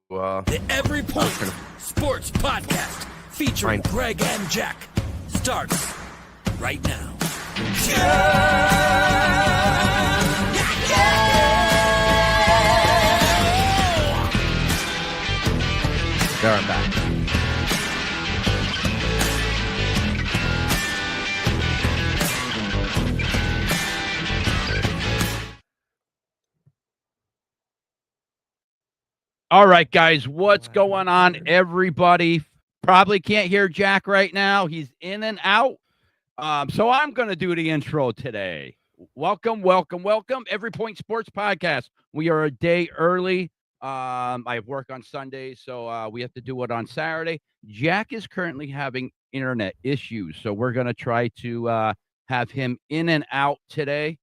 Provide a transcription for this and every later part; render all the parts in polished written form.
The Every Point Sports Podcast featuring Greg and Jack starts right now. There, I'm back. All right, guys, what's going on, everybody? Probably can't hear Jack right now. He's in and out. So I'm going to do the intro today. Welcome. Every Point Sports Podcast. We are a day early. I work on Sundays, so we have to do it on Saturday. Jack is currently having internet issues, so we're going to try to have him in and out today.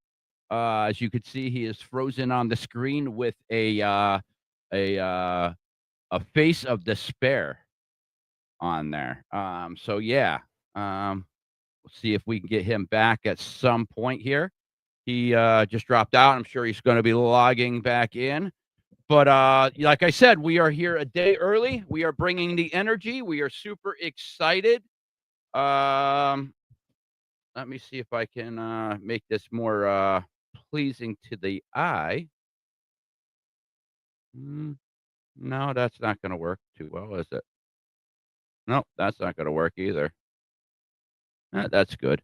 As you can see, he is frozen on the screen with a face of despair on there. So yeah, we'll see if we can get him back at some point here. He just dropped out. I'm sure he's going to be logging back in. But like I said, we are here a day early. We are bringing the energy. We are super excited. Let me see if I can make this more pleasing to the eye. No, that's not going to work too well, is it? No, that's not going to work either. That's good.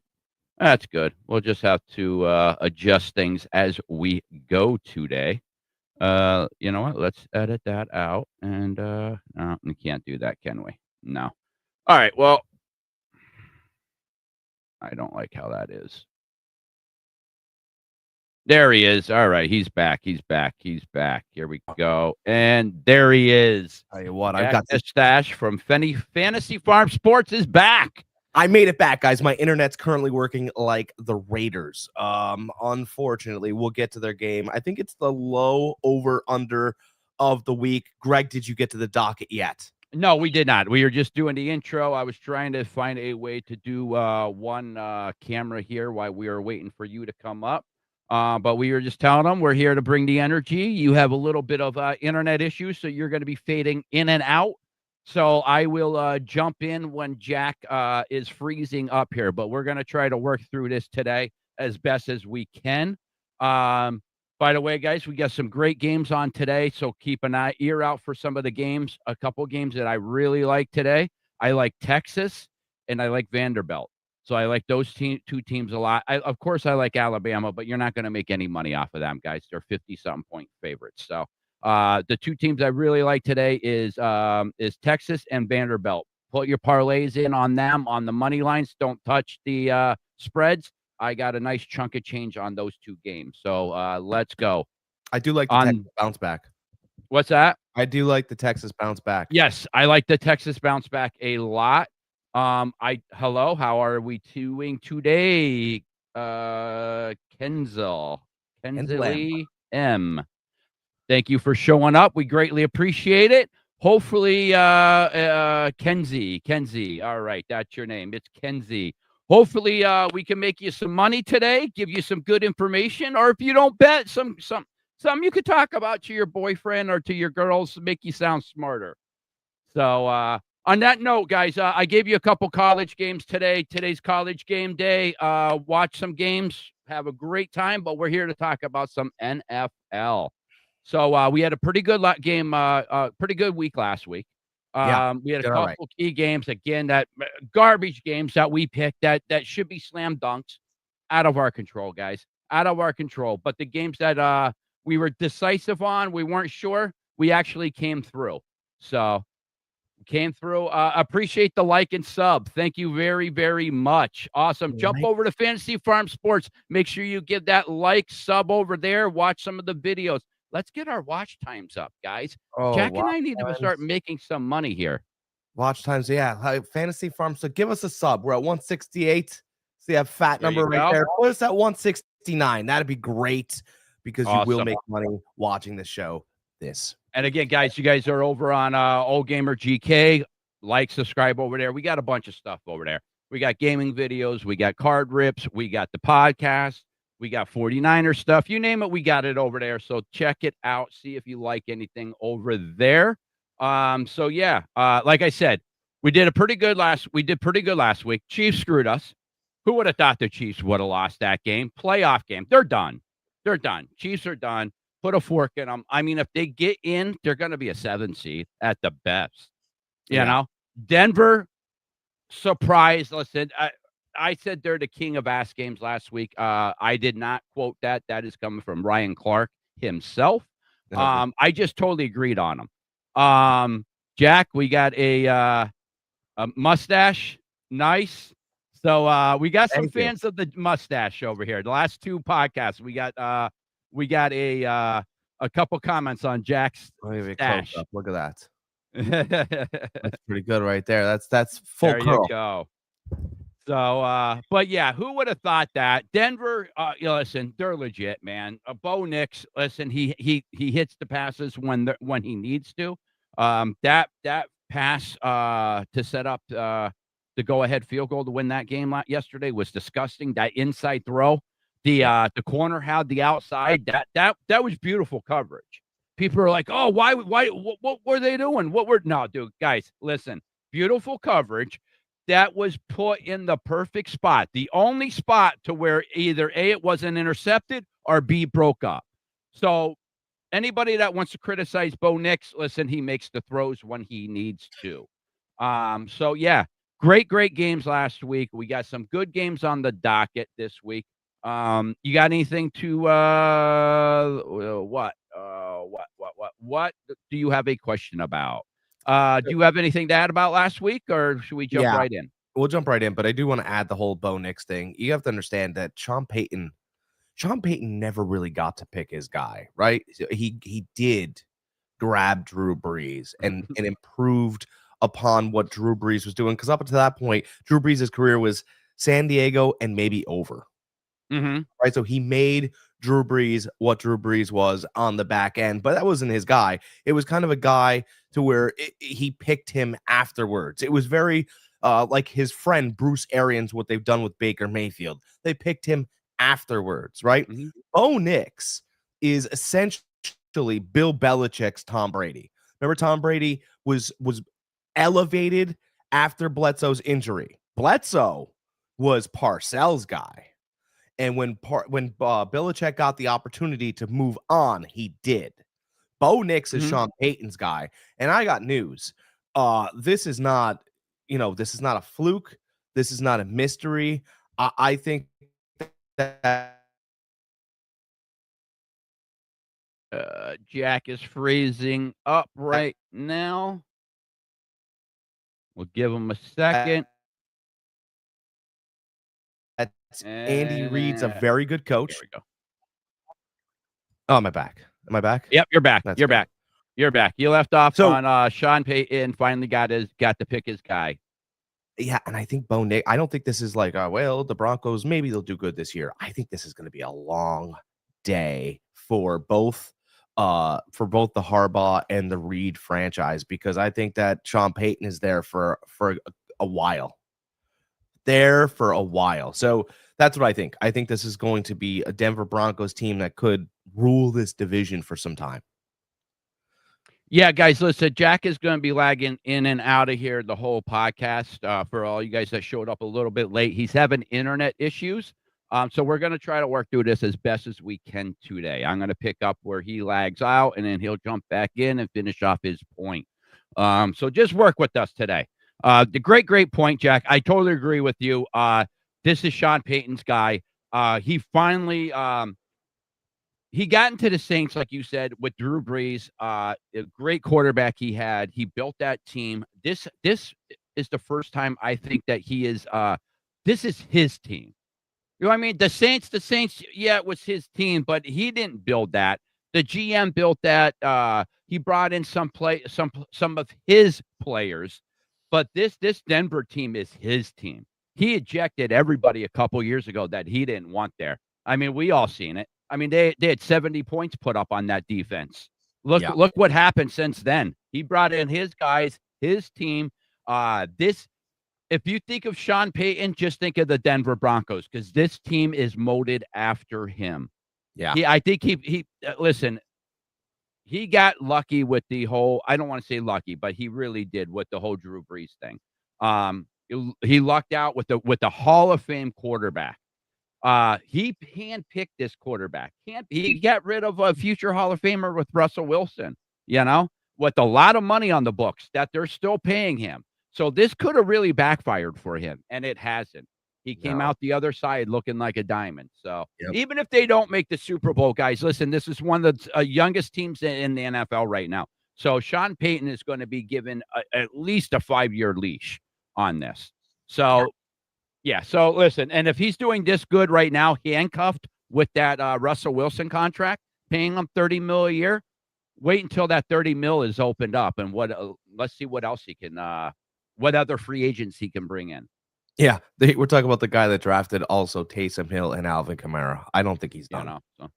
That's good. We'll just have to adjust things as we go today. You know what? Let's edit that out. And no, we can't do that, can we? No. All right. Well, I don't like how that is. There he is. All right. He's back. Here we go. And there he is. Tell you what, Jack I've got the stash from Fantasy Farm Sports is back. I made it back, guys. My internet's currently working like the Raiders. Unfortunately, we'll get to their game. I think it's the low over-under of the week. Greg, did you get to the docket yet? No, we did not. We were just doing the intro. I was trying to find a way to do one camera here while we were waiting for you to come up. But we were just telling them we're here to bring the energy. You have a little bit of internet issues, so you're going to be fading in and out. So I will jump in when Jack is freezing up here. But we're going to try to work through this today as best as we can. By the way, guys, we got some great games on today, so keep an ear out for some of the games. A couple games that I really like today. I like Texas, and I like Vanderbilt. So I like those two teams a lot. Of course, I like Alabama, but you're not going to make any money off of them, guys. They're 50-something point favorites. So the two teams I really like today is Texas and Vanderbilt. Put your parlays in on them on the money lines. Don't touch the spreads. I got a nice chunk of change on those two games. So let's go. I do like the Texas bounce back. What's that? I do like the Texas bounce back. Yes, I like the Texas bounce back a lot. Hello, how are we doing today? Kenzel M. Thank you for showing up. We greatly appreciate it. Hopefully, Kenzie. All right, that's your name. It's Kenzie. Hopefully, we can make you some money today, give you some good information, or if you don't bet, some you could talk about to your boyfriend or to your girls to make you sound smarter. So, on that note, guys, I gave you a couple college games today. Today's college game day. Watch some games, have a great time, but we're here to talk about some NFL. So we had a pretty good game, pretty good week last week. We had a couple key games, again, that garbage games that we picked that should be slam dunks, out of our control, guys, out of our control. But the games that we were decisive on, we weren't sure, we actually came through. So came through. Appreciate the like and sub. Thank you very, very much. Awesome. Jump over to Fantasy Farm Sports. Make sure you give that like, sub over there. Watch some of the videos. Let's get our watch times up, guys. Jack and I need to start making some money here. Watch times, yeah. Fantasy Farm. So give us a sub. We're at 168. See that fat number right there. Put us at 169. That'd be great because you will make money watching the show. And again, guys, you guys are over on OldGamerGK. Like, subscribe over there. We got a bunch of stuff over there. We got gaming videos. We got card rips. We got the podcast. We got 49er stuff. You name it, we got it over there. So check it out. See if you like anything over there. So yeah, like I said, we did pretty good last week. Chiefs screwed us. Who would have thought the Chiefs would have lost that game? Playoff game. They're done. They're done. Chiefs are done. Put a fork in them. I mean, if they get in, they're going to be a 7 seed at the best. You know, Denver surprise. Listen, I said they're the king of ass games last week. I did not quote that. That is coming from Ryan Clark himself. I just totally agreed on him. Jack, we got a mustache. Nice. So we got some fans of the mustache over here. The last 2 podcasts, we got a couple comments on Jack's stash. Look at that. That's pretty good right there. That's full there curl. You go. So, but yeah, who would have thought that Denver? Listen, they're legit, man. Bo Nix, listen, he hits the passes when he needs to. That pass to set up the go-ahead field goal to win that game yesterday was disgusting. That inside throw, the corner had the outside. That was beautiful coverage. People are like, oh, why? What were they doing? No, dude, guys, listen, beautiful coverage. That was put in the perfect spot. The only spot to where either A, it wasn't intercepted, or B, broke up. So anybody that wants to criticize Bo Nix, listen, he makes the throws when he needs to. So yeah, great games last week. We got some good games on the docket this week. You got anything to what do you have a question about? Do you have anything to add about last week, or should we jump right in? We'll jump right in, but I do want to add the whole Bo Nix thing. You have to understand that Sean Payton never really got to pick his guy, right? He did grab Drew Brees and improved upon what Drew Brees was doing, because up until that point, Drew Brees' career was San Diego and maybe over. Right, so he made Drew Brees what Drew Brees was on the back end, but that wasn't his guy. It was kind of a guy to where he picked him afterwards. It was very like his friend Bruce Arians, what they've done with Baker Mayfield. They picked him afterwards, right? Bo Nix is essentially Bill Belichick's Tom Brady. Remember, Tom Brady was elevated after Bledsoe's injury. Bledsoe was Parcells' guy. And when Belichick got the opportunity to move on, he did. Bo Nix is Sean Payton's guy. And I got news. This is not a fluke. This is not a mystery. I think that Jack is freezing up right now. We'll give him a second. Andy Reid's a very good coach. There we go. Oh, am I back? Yep, you're back. That's you're great. back. You're back. You left off on Sean Payton finally got to pick his guy. Yeah, and I think Bo Nix, I don't think this is like, well, the Broncos, maybe they'll do good this year. I think this is going to be a long day for both the Harbaugh and the Reid franchise, because I think that Sean Payton is there for a while. So that's what I think. I think this is going to be a Denver Broncos team that could rule this division for some time. Yeah, guys, listen, Jack is going to be lagging in and out of here the whole podcast. For all you guys that showed up a little bit late, he's having internet issues. So we're going to try to work through this as best as we can today. I'm going to pick up where he lags out, and then he'll jump back in and finish off his point. So just work with us today. The great point, Jack. I totally agree with you. This is Sean Payton's guy. He finally he got into the Saints, like you said, with Drew Brees. A great quarterback he had. He built that team. This is the first time I think that he is. This is his team. You know what I mean? The Saints. Yeah, it was his team, but he didn't build that. The GM built that. He brought in some of his players. But this Denver team is his team. He ejected everybody a couple years ago that he didn't want there. I mean, we all seen it. I mean, they had 70 points put up on that defense. Look what happened since then. He brought in his guys, his team. If you think of Sean Payton, just think of the Denver Broncos, because this team is molded after him. Yeah, I think he listen. he got lucky with the whole, I don't want to say lucky, but he really did with the whole Drew Brees thing. He lucked out with the Hall of Fame quarterback. He handpicked this quarterback. He got rid of a future Hall of Famer with Russell Wilson, with a lot of money on the books that they're still paying him. So this could have really backfired for him, and it hasn't. He came out the other side looking like a diamond. So even if they don't make the Super Bowl, guys, listen, this is one of the youngest teams in the NFL right now. So Sean Payton is going to be given at least a 5-year leash on this. So, yeah. So listen, and if he's doing this good right now, handcuffed with that Russell Wilson contract, paying him $30 million a year, wait until that $30 million is opened up, and let's see what else he can, what other free agents he can bring in. Yeah, we're talking about the guy that drafted also Taysom Hill and Alvin Kamara. I don't think he's done. So.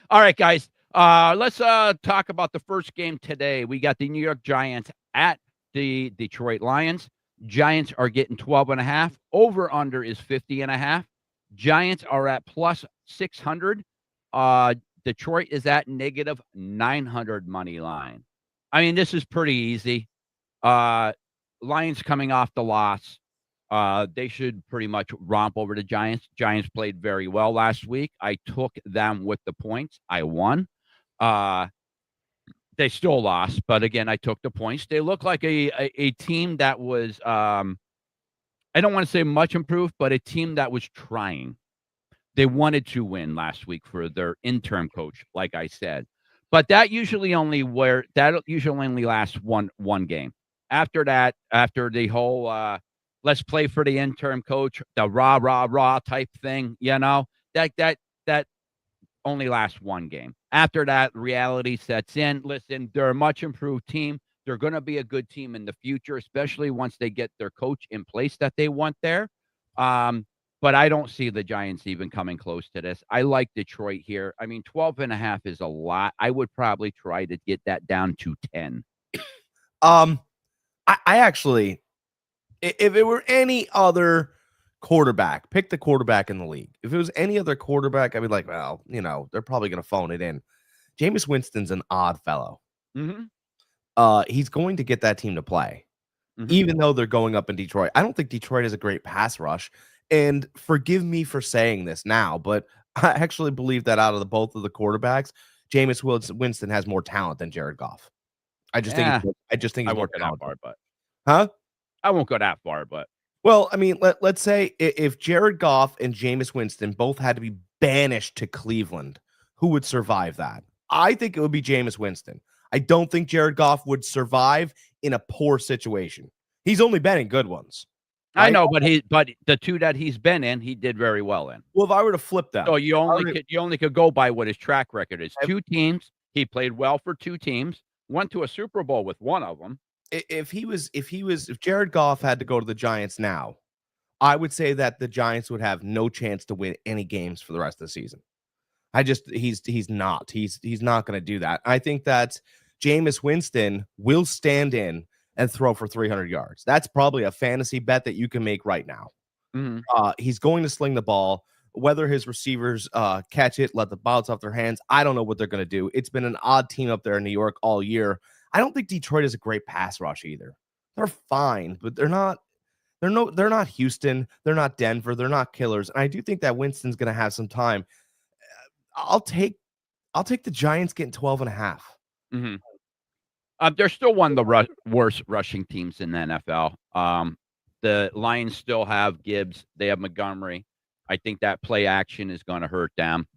All right, guys. Let's talk about the first game today. We got the New York Giants at the Detroit Lions. Giants are getting 12.5. Over under is 50.5. Giants are at plus 600. Detroit is at negative 900 money line. I mean, this is pretty easy. Lions coming off the loss. They should pretty much romp over the Giants. Giants played very well last week. I took them with the points. I won. They still lost, but again, I took the points. They look like a team that was, I don't want to say much improved, but a team that was trying. They wanted to win last week for their interim coach, like I said. But that usually only lasts one game. After that, after the whole let's play for the interim coach, the rah type thing, that only lasts one game. After that, reality sets in. Listen, they're a much improved team. They're going to be a good team in the future, especially once they get their coach in place that they want there. But I don't see the Giants even coming close to this. I like Detroit here. I mean, 12.5 is a lot. I would probably try to get that down to 10. I actually, if it were any other quarterback, pick the quarterback in the league. If it was any other quarterback, I'd be like, well, they're probably going to phone it in. Jameis Winston's an odd fellow. He's going to get that team to play, even though they're going up in Detroit. I don't think Detroit is a great pass rush. And forgive me for saying this now, but I actually believe that out of both of the quarterbacks, Jameis Winston has more talent than Jared Goff. I just think he's more talented. Huh? I won't go that far, but well, I mean, let's say if Jared Goff and Jameis Winston both had to be banished to Cleveland, who would survive that? I think it would be Jameis Winston. I don't think Jared Goff would survive in a poor situation. He's only been in good ones. Right? I know, but the two that he's been in, he did very well in. Well, if I were to flip them, so you only could go by what his track record is. Two teams, he played well for two teams, went to a Super Bowl with one of them. If Jared Goff had to go to the Giants now, I would say that the Giants would have no chance to win any games for the rest of the season. He's not going to do that. I think that Jameis Winston will stand in and throw for 300 yards. That's probably a fantasy bet that you can make right now. He's going to sling the ball. Whether his receivers catch it, let the bounce off their hands, I don't know what they're going to do. It's been an odd team up there in New York all year. I don't think Detroit is a great pass rush either. They're fine, but they're not Houston. They're not Denver. They're not killers. And I do think that Winston's going to have some time. I'll take the Giants getting 12.5. They're still one of the worst rushing teams in the NFL. The Lions still have Gibbs. They have Montgomery. I think that play action is going to hurt them.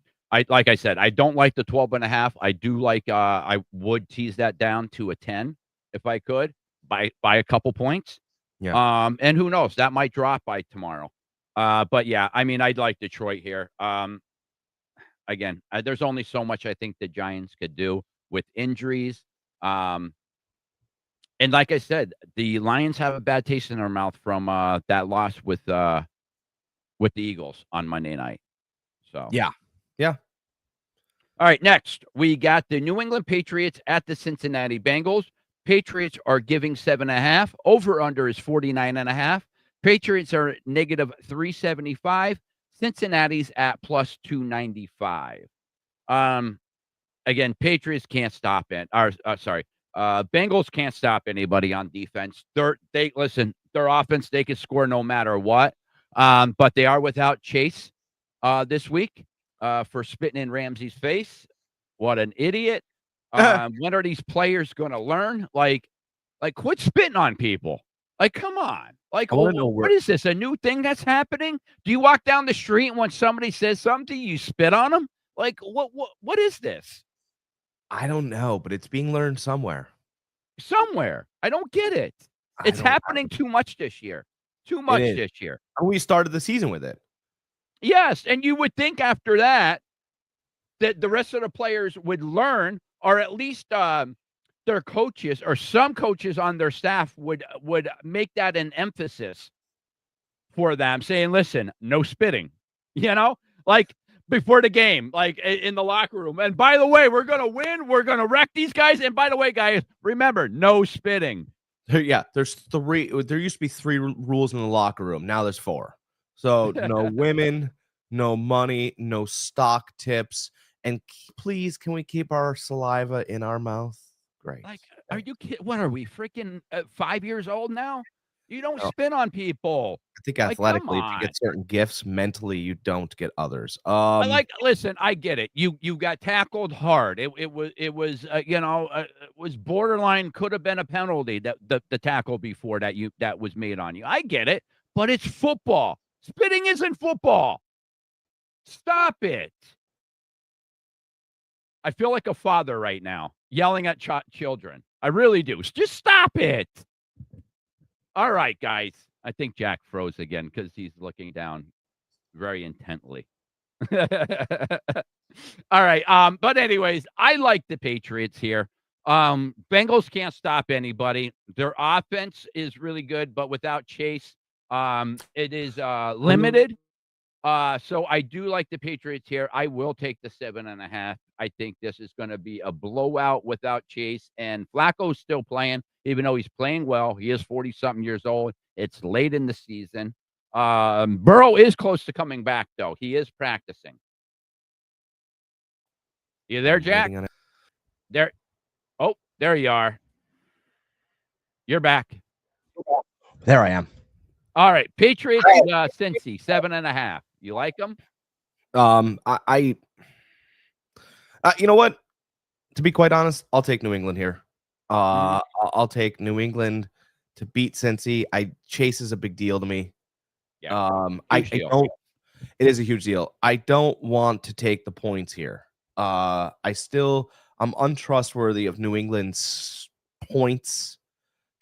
Like I said, I don't like the 12.5. I do like. I would tease that down to a 10 if I could by a couple points. Yeah. And who knows? That might drop by tomorrow. But yeah, I mean, I'd like Detroit here. Again, there's only so much I think the Giants could do with injuries. And like I said, the Lions have a bad taste in their mouth from that loss with the Eagles on Monday night. So yeah. All right, next we got the New England Patriots at the Cincinnati Bengals. Patriots are giving 7.5. Over under is 49.5. Patriots are negative 375. Cincinnati's at plus 295. again, Patriots can't stop it. Or sorry, Bengals can't stop anybody on defense. Listen, their offense, they can score no matter what. But they are without Chase this week for spitting in Ramsey's face. What an idiot. When are these players going to learn? Like, quit spitting on people. Like, come on. Like, what is this? A new thing that's happening? Do you walk down the street and when somebody says something, you spit on them? Like, what is this? I don't know, but it's being learned somewhere. Somewhere. I don't get it. It's happening too much this year. Too much this year. And we started the season with it. Yes, and you would think after that the rest of the players would learn, or at least their coaches or some coaches on their staff would make that an emphasis for them, saying, listen, no spitting, like before the game, like in the locker room. And by the way, we're going to win. We're going to wreck these guys. And by the way, guys, remember, no spitting. Yeah, there's 3. There used to be 3 rules in the locker room. Now there's 4. So no women, no money, no stock tips. And please, can we keep our saliva in our mouth? Great. Like, are you kidding? What are we, freaking 5 years old now? You don't spit on people. I think athletically, if you get certain gifts, mentally, you don't get others. Listen, I get it. You got tackled hard. It was borderline. Could have been a penalty, that the tackle before that was made on you. I get it, but it's football. Spitting isn't football. Stop it. I feel like a father right now, yelling at children. I really do. Just stop it. All right, guys. I think Jack froze again because he's looking down very intently. All right. But anyways, I like the Patriots here. Bengals can't stop anybody. Their offense is really good, but without Chase, it is limited. So I do like the Patriots here. I will take the 7.5. I think this is going to be a blowout without Chase, and Flacco's still playing, even though he's playing well. He is 40-something years old. It's late in the season. Burrow is close to coming back, though. He is practicing. You there, Jack? There. Oh, there you are. You're back. There I am. All right, Patriots, Cincy, 7.5. You like them? You know what? To be quite honest, I'll take New England here. I'll take New England to beat Cincy. Chase is a big deal to me. Yeah. I don't. It is a huge deal. I don't want to take the points here. I'm untrustworthy of New England's points.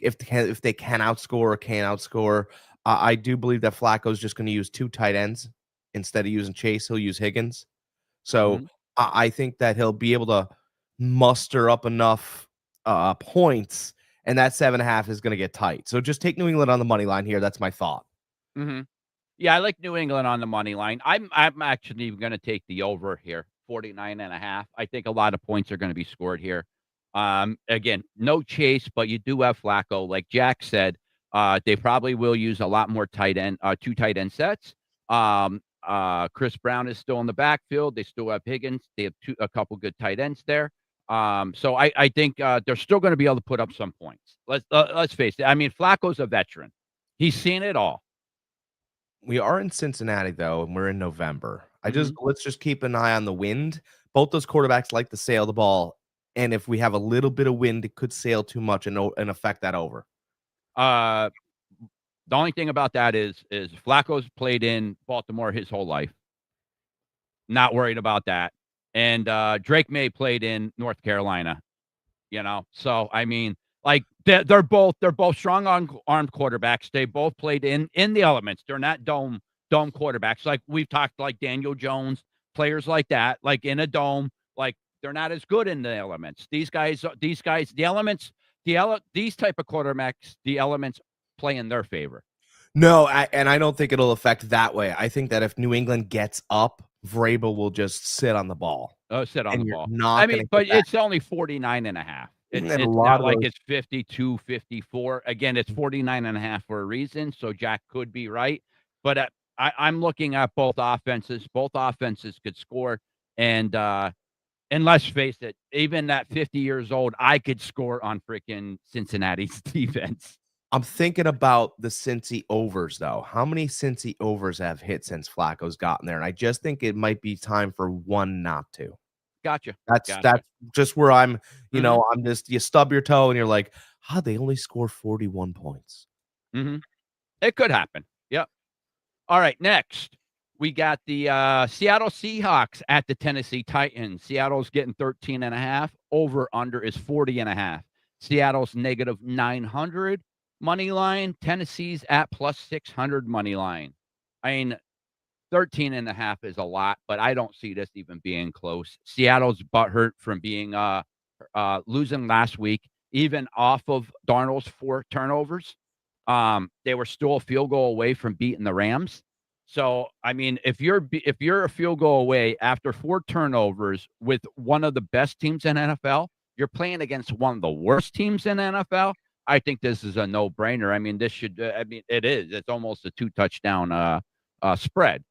If they can outscore or can't outscore. I do believe that Flacco's just going to use 2 tight ends instead of using Chase. He'll use Higgins. So I think that he'll be able to muster up enough points, and that 7.5 is going to get tight. So just take New England on the money line here. That's my thought. Yeah, I like New England on the money line. I'm actually going to take the over here, 49.5. I think a lot of points are going to be scored here. Again, no Chase, but you do have Flacco. Like Jack said, they probably will use a lot more 2 tight end sets. Chris Brown is still in the backfield. They still have Higgins. They have a couple good tight ends there. So I think they're still going to be able to put up some points. Let's face it. I mean, Flacco's a veteran. He's seen it all. We are in Cincinnati, though, and we're in November. Let's just keep an eye on the wind. Both those quarterbacks like to sail the ball, and if we have a little bit of wind, it could sail too much and affect that over. The only thing about that is Flacco's played in Baltimore his whole life. Not worried about that. And Drake May played in North Carolina. So I mean, like they're both strong armed quarterbacks. They both played in the elements. They're not dome quarterbacks. Like we've talked, like Daniel Jones, players like that, like in a dome. Like they're not as good in the elements. These guys, the elements, these type of quarterbacks, the elements play in their favor. No, and I don't think it'll affect that way. I think that if New England gets up, Vrabel will just sit on the ball. Sit on the ball. I mean, but it's only 49.5. It's not like it's 52, 54. Again, it's 49.5 for a reason. So Jack could be right. But I'm looking at both offenses. Both offenses could score. And And let's face it, even at 50 years old, I could score on freaking Cincinnati's defense. I'm thinking about the Cincy overs, though. How many Cincy overs have hit since Flacco's gotten there? And I just think it might be time for one not to. Gotcha. That's just where I'm, Mhm. I'm just, you stub your toe and you're like, how they only score 41 points. It could happen. Yep. All right, next, we got the Seattle Seahawks at the Tennessee Titans. Seattle's getting 13.5. Over under is 40.5. Seattle's negative 900 money line. Tennessee's at plus 600 money line. I mean, 13.5 is a lot, but I don't see this even being close. Seattle's butthurt from being losing last week, even off of Darnold's 4 turnovers. They were still a field goal away from beating the Rams. So, I mean, if you're a field goal away after 4 turnovers with one of the best teams in NFL, you're playing against one of the worst teams in NFL. I think this is a no-brainer. I mean, this should. I mean, it is. It's almost a 2-touchdown spread,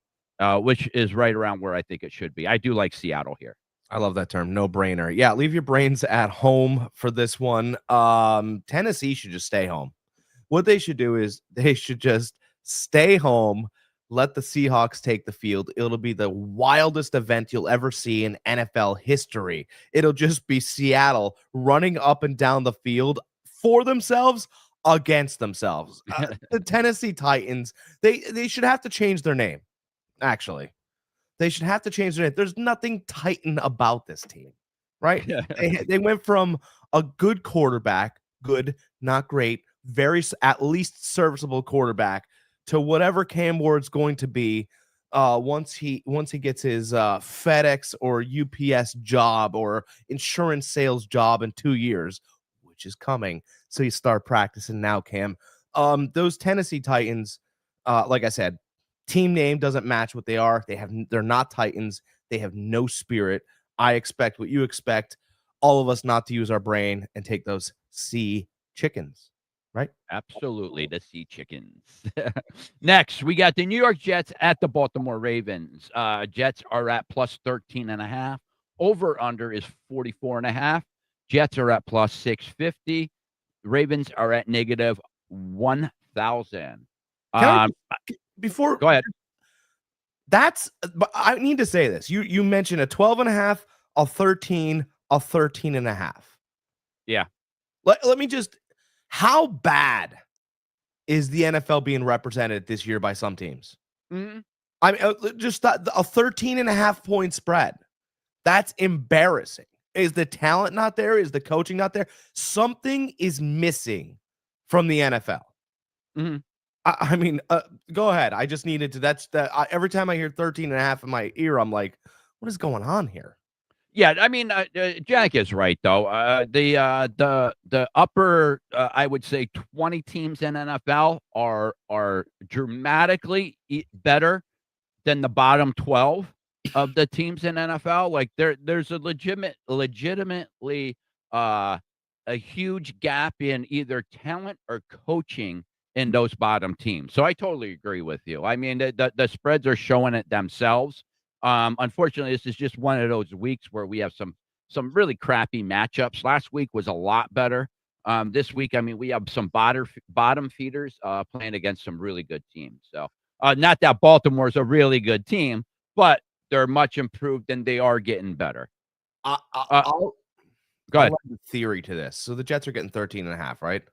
which is right around where I think it should be. I do like Seattle here. I love that term, no-brainer. Yeah, leave your brains at home for this one. Tennessee should just stay home. What they should do is they should just stay home, let the Seahawks take the field. It'll be the wildest event you'll ever see in NFL history. It'll just be Seattle running up and down the field for themselves against themselves. The Tennessee Titans, they should have to change their name, actually. They should have to change their name. There's nothing Titan about this team, right? They went from a good quarterback, good, not great, very at least serviceable quarterback, to whatever Cam Ward's going to be once he gets his FedEx or UPS job or insurance sales job in 2 years, which is coming. So you start practicing now, Cam. Those Tennessee Titans, like I said, team name doesn't match what they are. They're not Titans. They have no spirit. I expect what you expect. All of us not to use our brain and take those sea chickens. Right? Absolutely, the Sea Chickens. Next, we got the New York Jets at the Baltimore Ravens. Jets are at plus 13.5. Over under is 44.5. Jets are at plus 650. Ravens are at negative 1,000. Before go ahead. But I need to say this. You mentioned a 12.5, a 13, a 13.5. Yeah. Let me just. How bad is the NFL being represented this year by some teams? Mm-hmm. I mean, just a 13.5 point spread. That's embarrassing. Is the talent not there? Is the coaching not there? Something is missing from the NFL. Mm-hmm. I mean, go ahead. I just needed to. Every time I hear 13.5 in my ear, I'm like, what is going on here? Yeah, I mean, Jack is right though. The upper, I would say, 20 teams in NFL are dramatically better than the bottom 12 of the teams in NFL. Like there's a legitimately a huge gap in either talent or coaching in those bottom teams. So I totally agree with you. I mean, the spreads are showing it themselves. Unfortunately, this is just one of those weeks where we have some really crappy matchups. Last week was a lot better. This week, I mean, we have some bottom feeders playing against some really good teams. So, not that Baltimore's a really good team, but they're much improved and they are getting better. Go ahead. I'll have a theory to this. So the Jets are getting 13.5, right?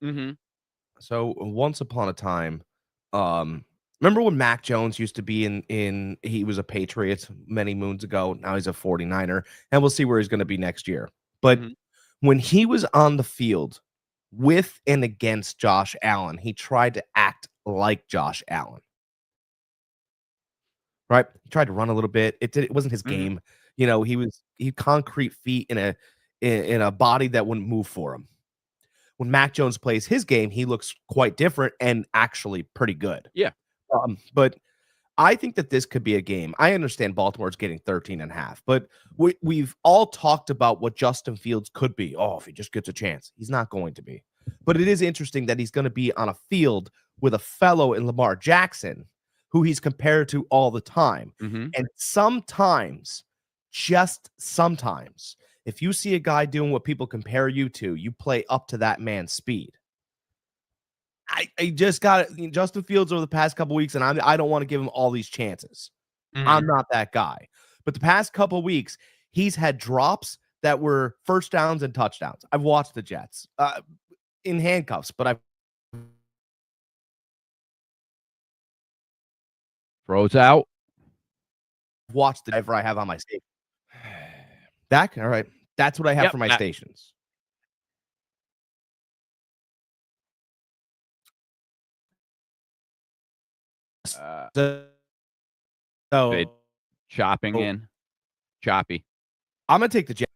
Mm-hmm. So once upon a time, remember when Mac Jones used to be he was a Patriot many moons ago. Now he's a 49er, and we'll see where he's going to be next year. But when he was on the field with and against Josh Allen, he tried to act like Josh Allen. Right? He tried to run a little bit. It wasn't his game. He had concrete feet in a body that wouldn't move for him. When Mac Jones plays his game, he looks quite different and actually pretty good. Yeah. But I think that this could be a game. I understand Baltimore's getting 13.5, but we've all talked about what Justin Fields could be. Oh, if he just gets a chance. He's not going to be. But it is interesting that he's going to be on a field with a fellow in Lamar Jackson, who he's compared to all the time. And sometimes just sometimes, if you see a guy doing what people compare you to, you play up to that man's speed. I just got Justin Fields over the past couple weeks, and I don't want to give him all these chances. I'm not that guy. But the past couple weeks, he's had drops that were first downs and touchdowns. I've watched the Jets in handcuffs, but I've Throws out. watched the driver I have on my station. Dak, all right. That's what I have for my stations. So chopping in. Choppy. I'm going to take the Jets.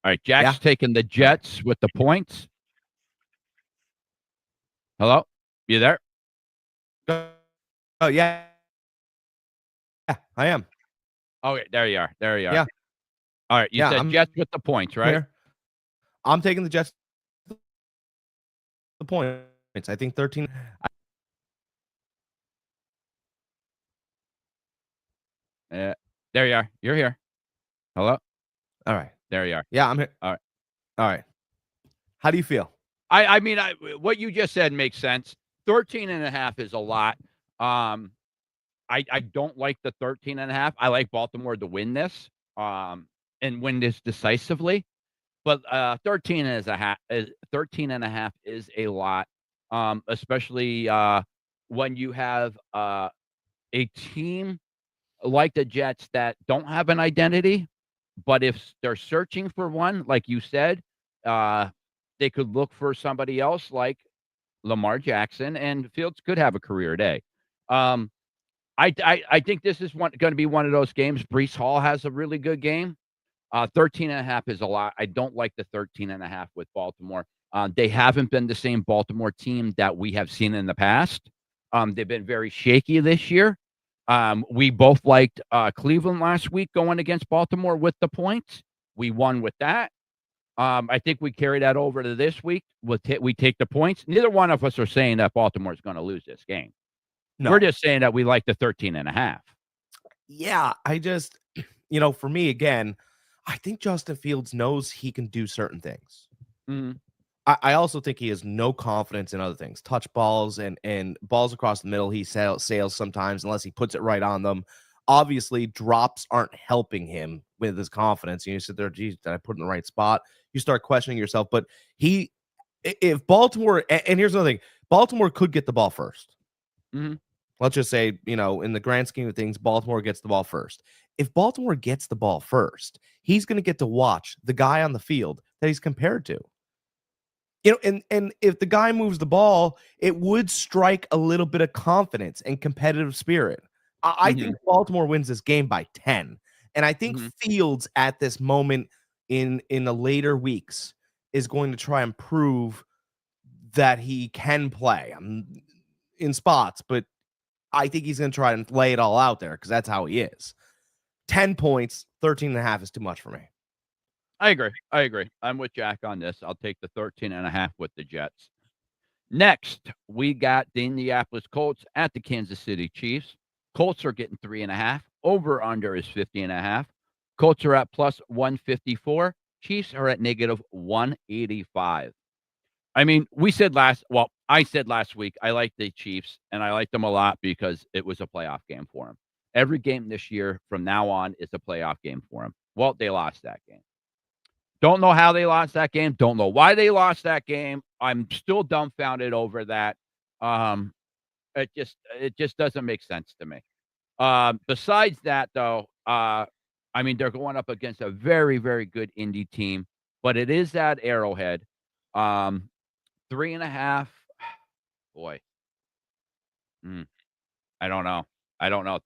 All right, Jack's taking the Jets with the points. Hello? You there? Oh, yeah. Yeah, I am. Okay, there you are. There you are. Yeah. All right, you said Jets with the points, right? Here. I'm taking the Jets the points. I think 13. There you are. You're here. Hello? All right. There you are. Yeah, I'm here. All right. All right. How do you feel? I mean, what you just said makes sense. 13.5 is a lot. I don't like the 13.5. I like Baltimore to win this, and win this decisively. But 13.5 is a lot, especially when you have a team like the Jets that don't have an identity. But if they're searching for one, like you said, they could look for somebody else like Lamar Jackson, and Fields could have a career day. I think this is going to be one of those games. Breece Hall has a really good game. 13.5 is a lot. I don't like the 13.5 with Baltimore. They haven't been the same Baltimore team that we have seen in the past. They've been very shaky this year. We both liked Cleveland last week going against Baltimore with the points. We won with that. I think we carry that over to this week. We take the points. Neither one of us are saying that Baltimore is going to lose this game. No. We're just saying that we like the 13.5. Yeah, I just, for me, again, I think Justin Fields knows he can do certain things. Mm-hmm. I also think he has no confidence in other things. Touch balls and balls across the middle, he sails sometimes unless he puts it right on them. Obviously, drops aren't helping him with his confidence. You sit there, geez, did I put it in the right spot? You start questioning yourself. But if Baltimore, and here's another thing, Baltimore could get the ball first. Mm-hmm. Let's just say, in the grand scheme of things, Baltimore gets the ball first. If Baltimore gets the ball first, he's going to get to watch the guy on the field that he's compared to. And if the guy moves the ball, it would strike a little bit of confidence and competitive spirit. I think Baltimore wins this game by 10. And I think Fields at this moment in the later weeks is going to try and prove that he can play in spots, but I think he's going to try and lay it all out there because that's how he is. 10 points, 13.5 is too much for me. I agree. I'm with Jack on this. I'll take the 13.5 with the Jets. Next, we got the Indianapolis Colts at the Kansas City Chiefs. Colts are getting 3.5. Over under is 50.5. Colts are at plus 154. Chiefs are at negative 185. I mean, I said last week, I like the Chiefs, and I like them a lot because it was a playoff game for them. Every game this year from now on is a playoff game for them. Well, they lost that game. Don't know how they lost that game. Don't know why they lost that game. I'm still dumbfounded over that. It just doesn't make sense to me. Besides that, though, they're going up against a very, very good Indy team, but it is at Arrowhead. 3.5. Boy. I don't know.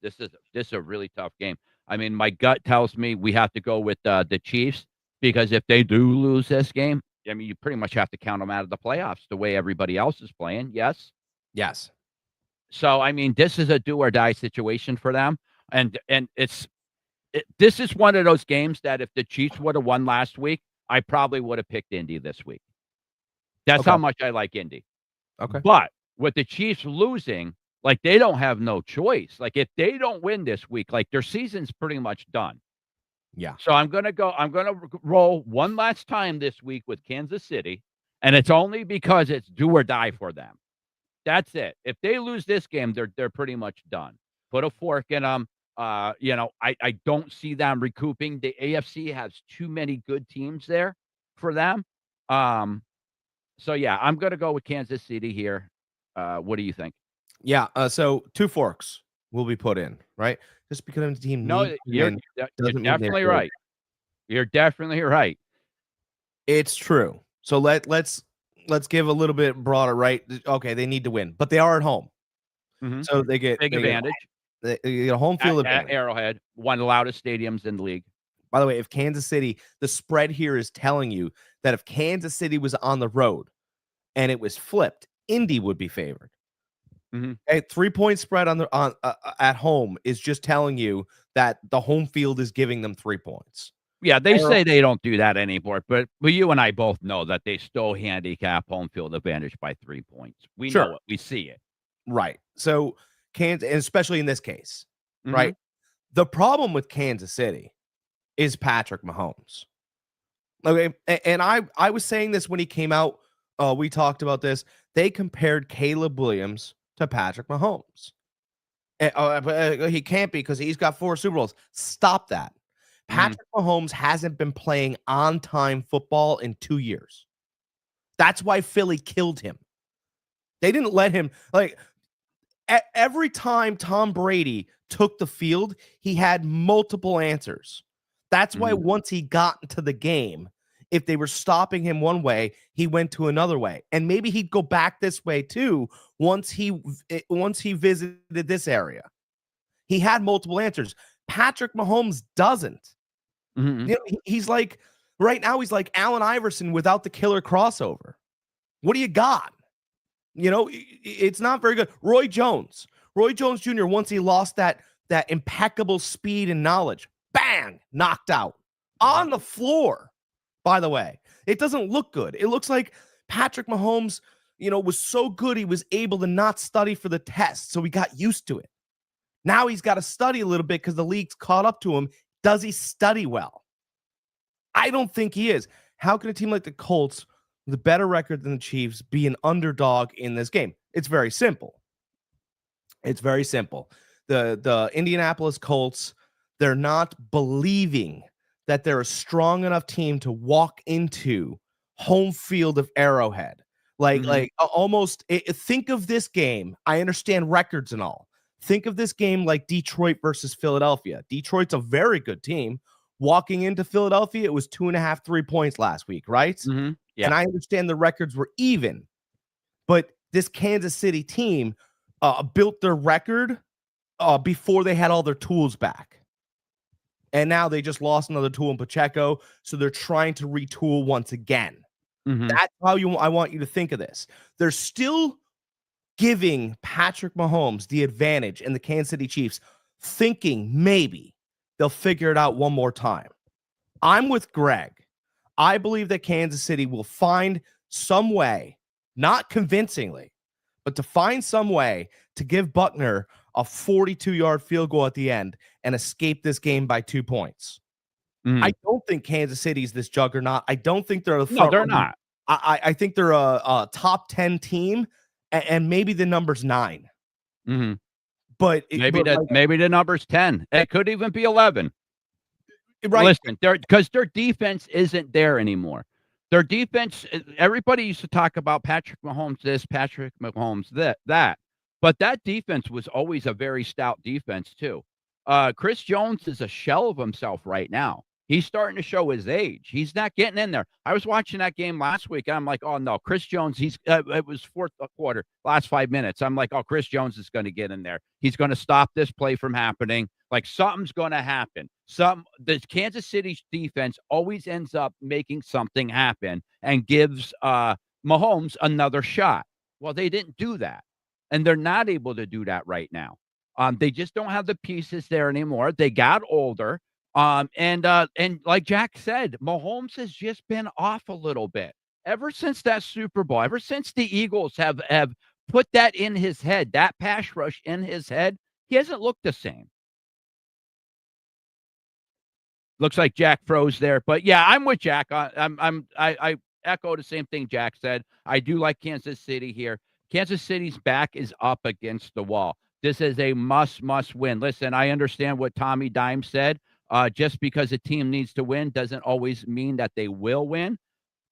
This is a really tough game. I mean, my gut tells me we have to go with the Chiefs because if they do lose this game, you pretty much have to count them out of the playoffs the way everybody else is playing. Yes. Yes. So, this is a do or die situation for them. And this is one of those games that if the Chiefs would have won last week, I probably would have picked Indy this week. That's how much I like Indy. Okay. But with the Chiefs losing, Like, they don't have no choice. Like, if they don't win this week, like, their season's pretty much done. Yeah. So I'm gonna roll one last time this week with Kansas City, and it's only because it's do or die for them. That's it. If they lose this game, they're pretty much done. Put a fork in them. I don't see them recouping. The AFC has too many good teams there for them. So yeah, I'm gonna go with Kansas City here. What do you think? Yeah. So 2 forks will be put in, right? Just because the team No, needs to you're win you're doesn't mean they definitely win. right. You're definitely right. It's true. So let's give a little bit broader, right? Okay, they need to win, but they are at home, Mhm. so they get Big advantage they get a home field at advantage. Arrowhead, one of the loudest stadiums in the league. By the way, if Kansas City, the spread here is telling you that if Kansas City was on the road and it was flipped, Indy would be favored. Mhm. A 3-point spread on at home is just telling you that the home field is giving them 3 points. Yeah, they say they don't do that anymore, but you and I both know that they still handicap home field advantage by 3 points. We Sure. know it. We see it. Right. So Kansas, and especially in this case, Mhm. right? The problem with Kansas City is Patrick Mahomes. Okay, and I was saying this when he came out. We talked about this. They compared Caleb Williams to Patrick Mahomes. But he can't be because he's got 4 Super Bowls. Stop that. Patrick Mahomes hasn't been playing on-time football in 2 years. That's why Philly killed him. They didn't let him, like, every time Tom Brady took the field, he had multiple answers. That's why once he got into the game, if they were stopping him one way, he went to another way. And maybe he'd go back this way too once he visited this area. He had multiple answers. Patrick Mahomes doesn't. Mhm. You know, he's like, right now he's like Allen Iverson without the killer crossover. What do you got? You know, it's not very good. Roy Jones Jr., once he lost that impeccable speed and knowledge, bang, knocked out on the floor. By the way, it doesn't look good. It looks like Patrick Mahomes, was so good he was able to not study for the test, so he got used to it. Now he's got to study a little bit because the league's caught up to him. Does he study well? I don't think he is. How can a team like the Colts, with a better record than the Chiefs, be an underdog in this game? It's very simple. It's very simple. The Indianapolis Colts, they're not believing that they're a strong enough team to walk into home field of Arrowhead. Almost think of this game. I understand records and all. Think of this game like Detroit versus Philadelphia. Detroit's a very good team. Walking into Philadelphia, it was 2.5, 3 points last week, right? Yeah. And I understand the records were even, but this Kansas City team built their record before they had all their tools back. And now they just lost another tool in Pacheco, so they're trying to retool once again. That's how I want you to think of this. They're still giving Patrick Mahomes the advantage and the Kansas City Chiefs, thinking maybe they'll figure it out one more time. I'm with Greg. I believe that Kansas City will find some way, not convincingly, but to find some way to give Buckner a 42-yard field goal at the end and escape this game by 2 points. I don't think Kansas City's this juggernaut. I don't think they're No, they're not. I think they're a top 10 team, and maybe the number's 9. But maybe the number's 10. It could even be 11. Right. Listen, because their defense isn't there anymore. Their defense, everybody used to talk about Patrick Mahomes this, Patrick Mahomes that. But that defense was always a very stout defense, too. Chris Jones is a shell of himself right now. He's starting to show his age. He's not getting in there. I was watching that game last week, and I'm like, oh, no, Chris Jones, it was fourth quarter, last 5 minutes. I'm like, oh, Chris Jones is going to get in there. He's going to stop this play from happening. Like, something's going to happen. The Kansas City defense always ends up making something happen and gives Mahomes another shot. Well, they didn't do that, and they're not able to do that right now. They just don't have the pieces there anymore. They got older. And like Jack said, Mahomes has just been off a little bit ever since that Super Bowl, ever since the Eagles have put that in his head, that pass rush in his head, he hasn't looked the same. Looks like Jack froze there, but yeah, I'm with Jack. I echo the same thing Jack said. I do like Kansas City here. Kansas City's back is up against the wall. This is a must win. Listen, I understand what Tommy Dime said. Just because a team needs to win doesn't always mean that they will win.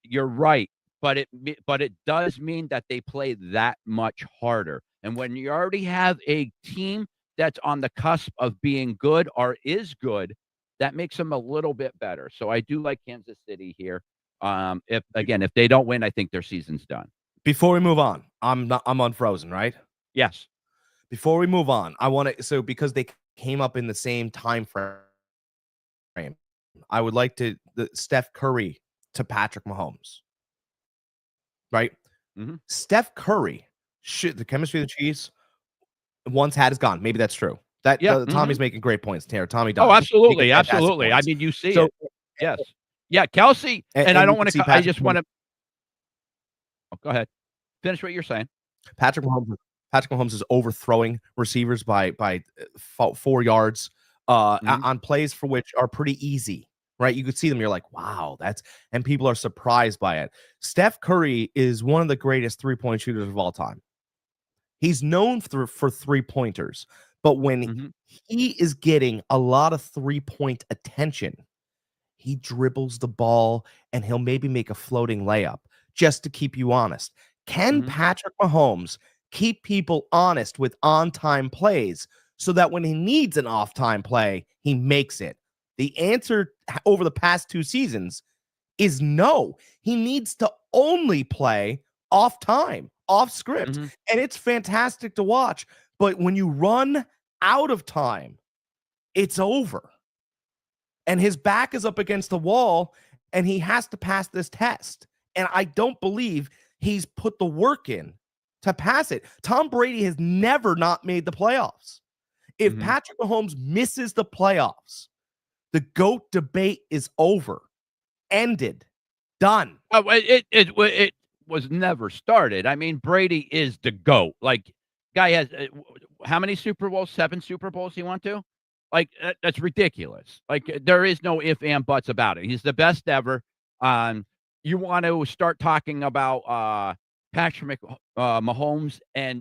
You're right, but it does mean that they play that much harder. And when you already have a team that's on the cusp of being good or is good, that makes them a little bit better. So I do like Kansas City here. If they don't win, I think their season's done. Before we move on, I'm unfrozen, right? Yes. Before we move on, I want to because they came up in the same time frame. I would like the Steph Curry to Patrick Mahomes. Right? Mm-hmm. Steph Curry, the chemistry of the Chiefs once had is gone. Maybe that's true. Tommy's making great points here. Tommy Dunn. Oh, absolutely. I mean, you see it. Yes. Yeah, Kelsey. And I don't want to. I just want to. Oh, go ahead. Finish what you're saying. Patrick Mahomes is overthrowing receivers by 4 yards on plays for which are pretty easy. Right? You could see them. You're like, wow, and people are surprised by it. Steph Curry is one of the greatest 3-point shooters of all time. He's known for 3-pointers, but when he is getting a lot of 3-point attention, he dribbles the ball and he'll maybe make a floating layup just to keep you honest. Can Patrick Mahomes keep people honest with on-time plays so that when he needs an off-time play, he makes it? The answer over the past 2 seasons is no. He needs to only play off time, off script. And it's fantastic to watch. But when you run out of time, it's over. And his back is up against the wall, and he has to pass this test. And I don't believe he's put the work in to pass it. Tom Brady has never not made the playoffs. If Patrick Mahomes misses the playoffs, the GOAT debate is over. Ended. Done. Oh, it was never started. I mean, Brady is the GOAT. Like, guy has how many Super Bowls? 7 Super Bowls he went to? Like, that's ridiculous. Like, there is no if and buts about it. He's the best ever. You want to start talking about Patrick Mahomes and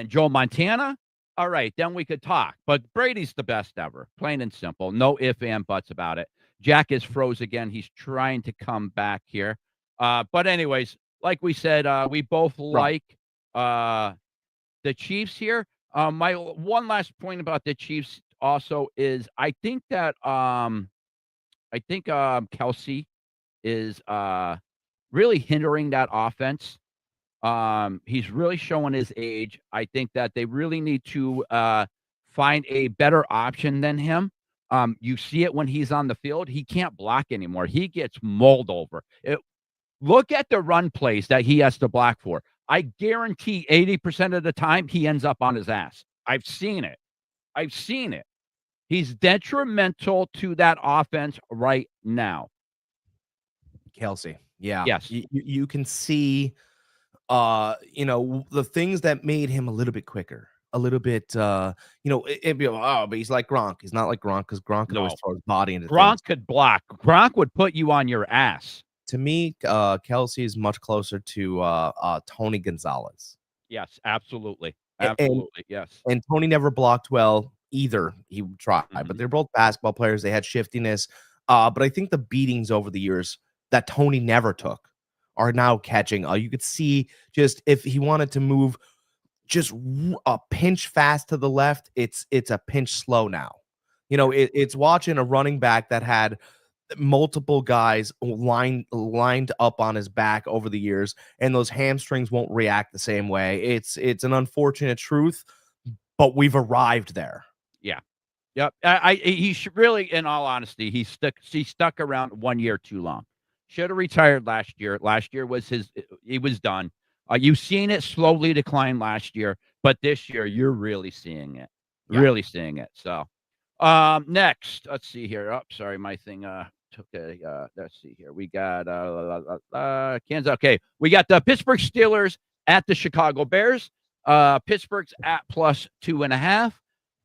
Joe Montana? All right, then we could talk. But Brady's the best ever, plain and simple. No if and buts about it. Jack is froze again. He's trying to come back here. But anyways, like we said, we both like the Chiefs here. My one last point about the Chiefs also is I think that Kelsey is really hindering that offense. He's really showing his age. I think that they really need to find a better option than him. You see it when he's on the field. He can't block anymore. He gets mulled over. Look at the run plays that he has to block for. I guarantee 80% of the time he ends up on his ass. I've seen it. He's detrimental to that offense right now. Kelsey. Yeah. Yes. You can see the things that made him a little bit quicker, a little bit, it'd be, but he's like Gronk. He's not like Gronk because Gronk could always throw his body into Gronk things. could block. Gronk would put you on your ass. To me, Kelsey is much closer to Tony Gonzalez. Yes, absolutely. Absolutely, yes. And Tony never blocked well either. He would try, but they're both basketball players. They had shiftiness. But I think the beatings over the years that Tony never took are now catching. You could see just if he wanted to move just a pinch fast to the left, it's a pinch slow now. It's watching a running back that had multiple guys lined up on his back over the years, and those hamstrings won't react the same way. It's an unfortunate truth, but we've arrived there. Yeah. Yep. He should really, in all honesty, he stuck around 1 year too long. Should have retired last year. Last year was he was done. You've seen it slowly decline last year, but this year you're really seeing it. Really seeing it. So next, let's see here. Oh, sorry, my thing took a let's see here. We got Kansas. Okay, we got the Pittsburgh Steelers at the Chicago Bears. Pittsburgh's at +2.5.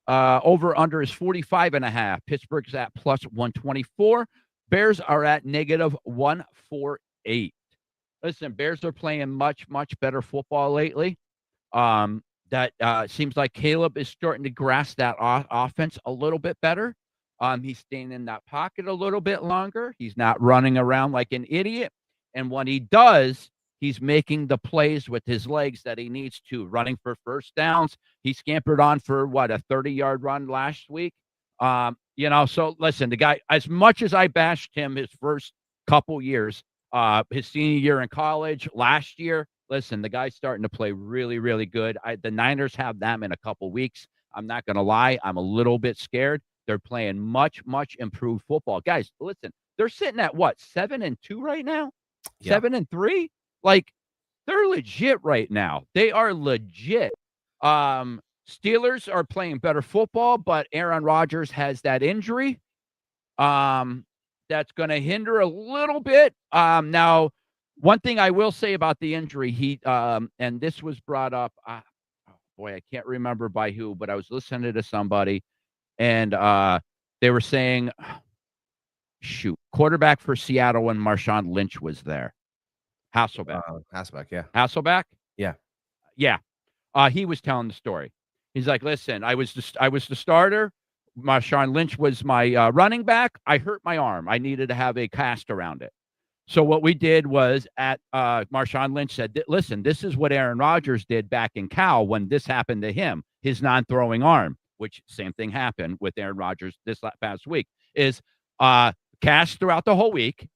Over under is 45.5. Pittsburgh's at +124. Bears are at -148. Listen, Bears are playing much, much better football lately. That seems like Caleb is starting to grasp that offense a little bit better. He's staying in that pocket a little bit longer. He's not running around like an idiot. And when he does, he's making the plays with his legs that he needs to, running for first downs. He scampered on for, what, a 30-yard run last week? So listen, the guy, as much as I bashed him his first couple years, his senior year in college, last year, listen, the guy's starting to play really, really good. The Niners have them in a couple weeks. I'm not going to lie. I'm a little bit scared. They're playing much, much improved football. Guys, listen, they're sitting at what, 7-2 right now? Yeah. 7-3? Like, they're legit right now. They are legit. Steelers are playing better football, but Aaron Rodgers has that injury. That's going to hinder a little bit. Now, one thing I will say about the injury, and this was brought up, I can't remember by who, but I was listening to somebody, and they were saying, quarterback for Seattle when Marshawn Lynch was there. Hasselbeck. Hasselbeck, yeah. Hasselbeck? Yeah. Yeah. He was telling the story. He's like, listen, I was the starter. Marshawn Lynch was my running back. I hurt my arm. I needed to have a cast around it. So what we did was Marshawn Lynch said, listen, this is what Aaron Rodgers did back in Cal when this happened to him, his non-throwing arm, which same thing happened with Aaron Rodgers this past week, is cast throughout the whole week,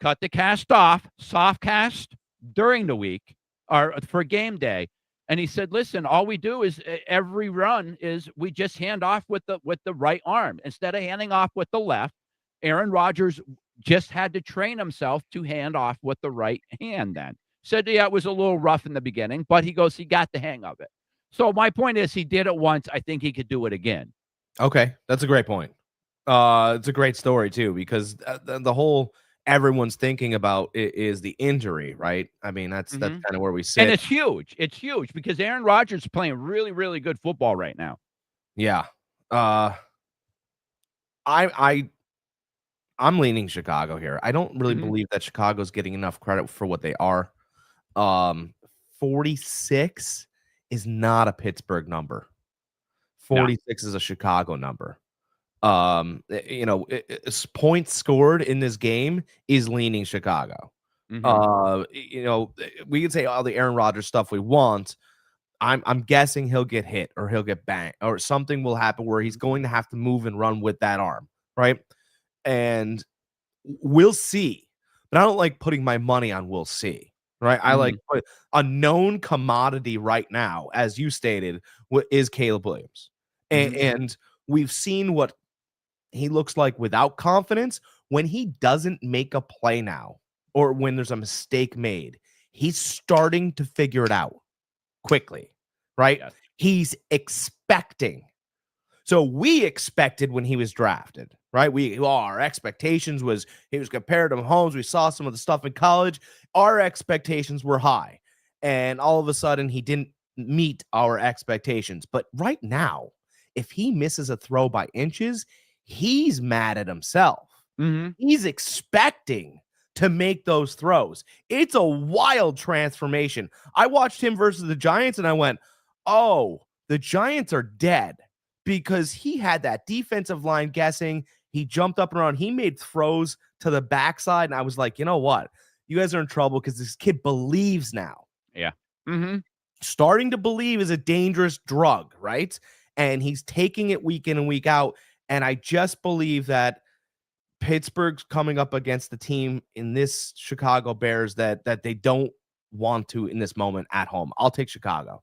cut the cast off, soft cast during the week or for game day. And he said, listen, all we do is every run is we just hand off with the right arm. Instead of handing off with the left, Aaron Rodgers just had to train himself to hand off with the right hand then. Said, yeah, it was a little rough in the beginning, but he goes, he got the hang of it. So my point is he did it once. I think he could do it again. Okay, that's a great point. It's a great story, too, because the whole everyone's thinking about is the injury, right? I mean, that's kind of where we sit. And it's huge. It's huge because Aaron Rodgers is playing really, really good football right now. Yeah. I'm leaning Chicago here. I don't really believe that Chicago's getting enough credit for what they are. 46 is not a Pittsburgh number. 46 is a Chicago number. Points scored in this game is leaning Chicago. We can say all the Aaron Rodgers stuff we want. I'm guessing he'll get hit or he'll get banged or something will happen where he's going to have to move and run with that arm, right? And we'll see. But I don't like putting my money on we'll see, right? I like a known commodity right now, as you stated, is Caleb Williams. And we've seen what he looks like without confidence. When he doesn't make a play now or when there's a mistake made, he's starting to figure it out quickly, right? Yes. He's expecting. So we expected when he was drafted, right? Our expectations was he was compared to Mahomes. We saw some of the stuff in college. Our expectations were high. And all of a sudden, he didn't meet our expectations. But right now, if he misses a throw by inches, he's mad at himself. He's expecting to make those throws. It's a wild transformation. I watched him versus the Giants, and I went, oh, the Giants are dead. Because he had that defensive line guessing. He jumped up and around. He made throws to the backside. And I was like, you know what? You guys are in trouble because this kid believes now. Yeah. Starting to believe is a dangerous drug, right? And he's taking it week in and week out. And I just believe that Pittsburgh's coming up against the team in this Chicago Bears that they don't want to in this moment at home. I'll take Chicago.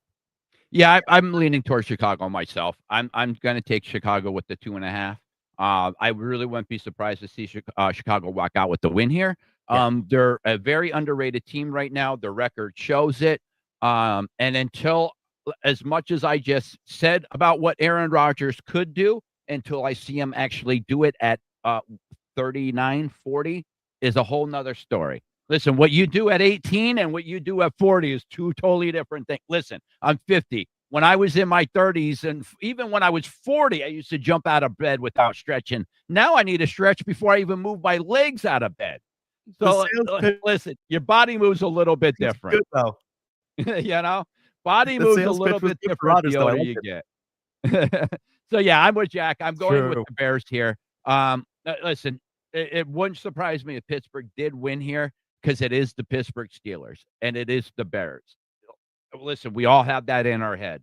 Yeah, I'm leaning towards Chicago myself. I'm going to take Chicago with the 2.5. I really wouldn't be surprised to see Chicago walk out with the win here. They're a very underrated team right now. Their record shows it. And until, as much as I just said about what Aaron Rodgers could do, until I see him actually do it at 39, 40 is a whole nother story. Listen, what you do at 18 and what you do at 40 is two totally different things. Listen, I'm 50. When I was in my 30s and even when I was 40, I used to jump out of bed without stretching. Now I need to stretch before I even move my legs out of bed. So listen, your body moves a little bit different. Good, though. You know, body moves a little bit different the older you get. So yeah, I'm with Jack. I'm going with the Bears here. Listen, it wouldn't surprise me if Pittsburgh did win here because it is the Pittsburgh Steelers and it is the Bears. Listen, we all have that in our head.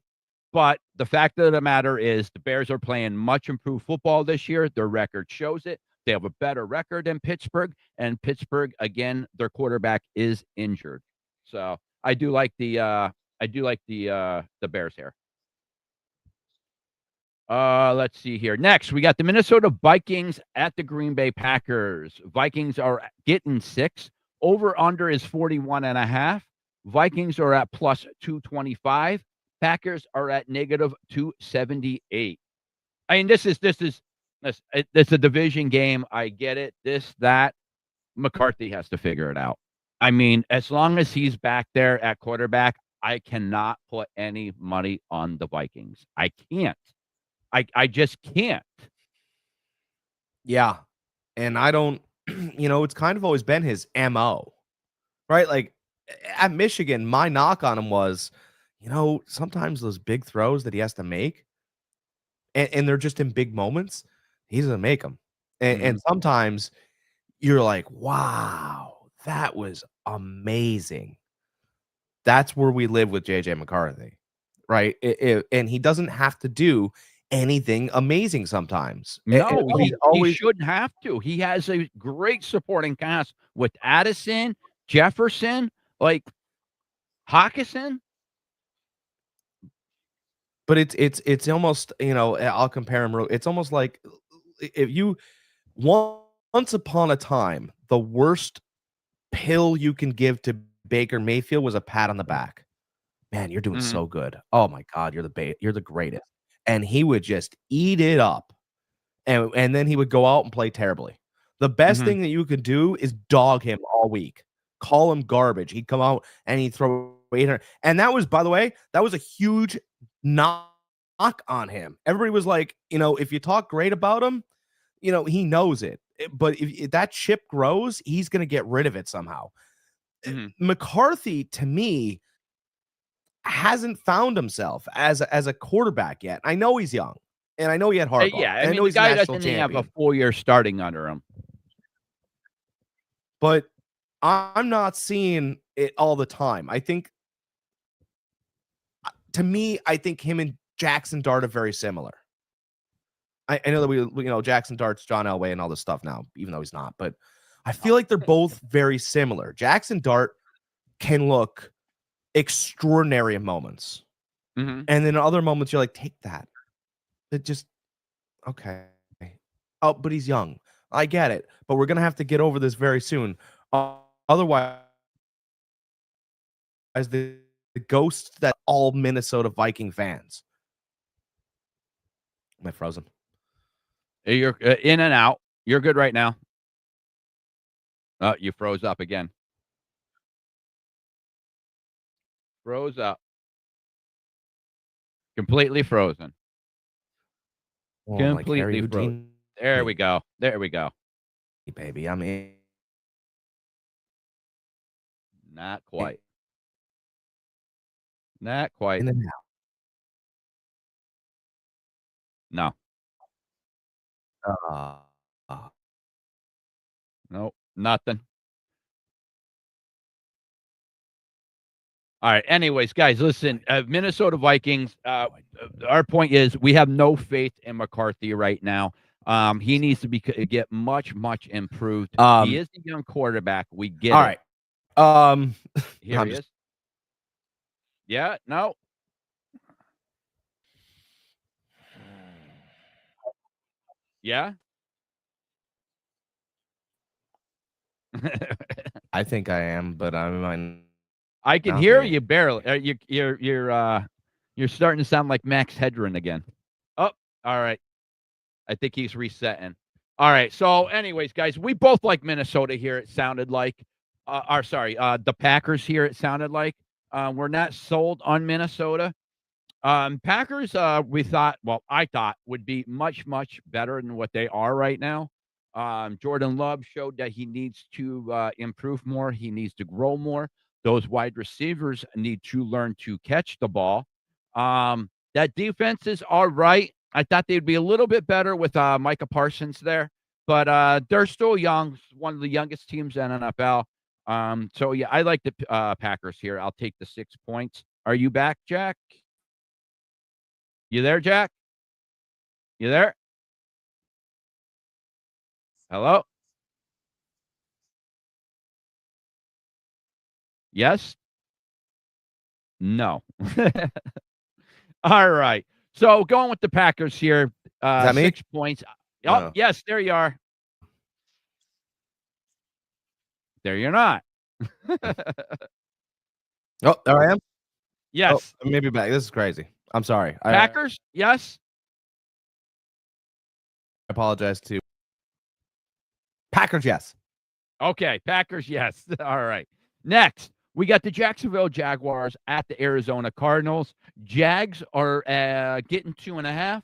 But the fact of the matter is the Bears are playing much improved football this year. Their record shows it. They have a better record than Pittsburgh. And Pittsburgh, again, their quarterback is injured. So I do like the Bears here. Let's see here. Next, we got the Minnesota Vikings at the Green Bay Packers. Vikings are getting 6. Over-under is 41.5. Vikings are at plus 225. Packers are at negative 278. I mean, this is a division game. I get it. That. McCarthy has to figure it out. I mean, as long as he's back there at quarterback, I cannot put any money on the Vikings. I can't. I just can't. Yeah. And I don't, it's kind of always been his MO, right? Like at Michigan, my knock on him was, sometimes those big throws that he has to make, and they're just in big moments, he's going to make them. And sometimes you're like, wow, that was amazing. That's where we live with JJ McCarthy, right? And he doesn't have to do anything amazing sometimes. No, he shouldn't have to. He has a great supporting cast with Addison, Jefferson, like Hawkinson. But it's almost, I'll compare him. It's almost like if you once upon a time, the worst pill you can give to Baker Mayfield was a pat on the back. Man, you're doing so good. Oh my God, you're the greatest. And he would just eat it up. And then he would go out and play terribly. The best thing that you could do is dog him all week. Call him garbage. He'd come out and he'd throw 800. And that was, by the way, that was a huge knock on him. Everybody was like, if you talk great about him, he knows it. But if that chip grows, he's going to get rid of it somehow. McCarthy, to me, hasn't found himself as a quarterback yet. I know he's young, and I know he had Harbaugh. Yeah, I mean, the guy doesn't have a full year starting under him. But I'm not seeing it all the time. I think, to me, him and Jackson Dart are very similar. I know that we Jackson Dart's John Elway and all this stuff now, even though he's not. But I feel like they're both very similar. Jackson Dart can look extraordinary in moments. And then in other moments, you're like, take that. It just, okay. Oh, but he's young. I get it. But we're going to have to get over this very soon. Otherwise, the ghosts that all Minnesota Viking fans. Am I frozen? You're in and out. You're good right now. Oh, you froze up again. Froze up. Completely frozen. Oh, completely frozen. There we go. There we go. Hey, baby, I'm in. Not quite. Not quite. In and out. No. Nope. Nothing. All right. Anyways, guys, listen. Minnesota Vikings. Our point is we have no faith in McCarthy right now. He needs to get much improved. He is a young quarterback. We get all it. Right. Here he is. Yeah. No. Yeah. I think I am, but I can hear you barely. You're starting to sound like Max Hedren again. Oh, all right. I think he's resetting. All right. So, anyways, guys, we both like Minnesota here. It sounded like the Packers here, it sounded like. We're not sold on Minnesota. Packers, I thought would be much, much better than what they are right now. Jordan Love showed that he needs to improve more. He needs to grow more. Those wide receivers need to learn to catch the ball. That defense is all right. I thought they'd be a little bit better with Micah Parsons there, but they're still young. One of the youngest teams in NFL. So yeah, I like the Packers here. I'll take the 6 points. Are you back, Jack? You there, Jack? You there? Hello? Yes? No. All right. So going with the Packers here, that me? 6 points. Oh, yes, there you are. There you're not. Oh, there I am? Yes. Oh, maybe back. This is crazy. I'm sorry. Packers? Yes? I apologize to Packers, yes. Okay, Packers, yes. All right. Next, we got the Jacksonville Jaguars at the Arizona Cardinals. Jags are getting 2.5.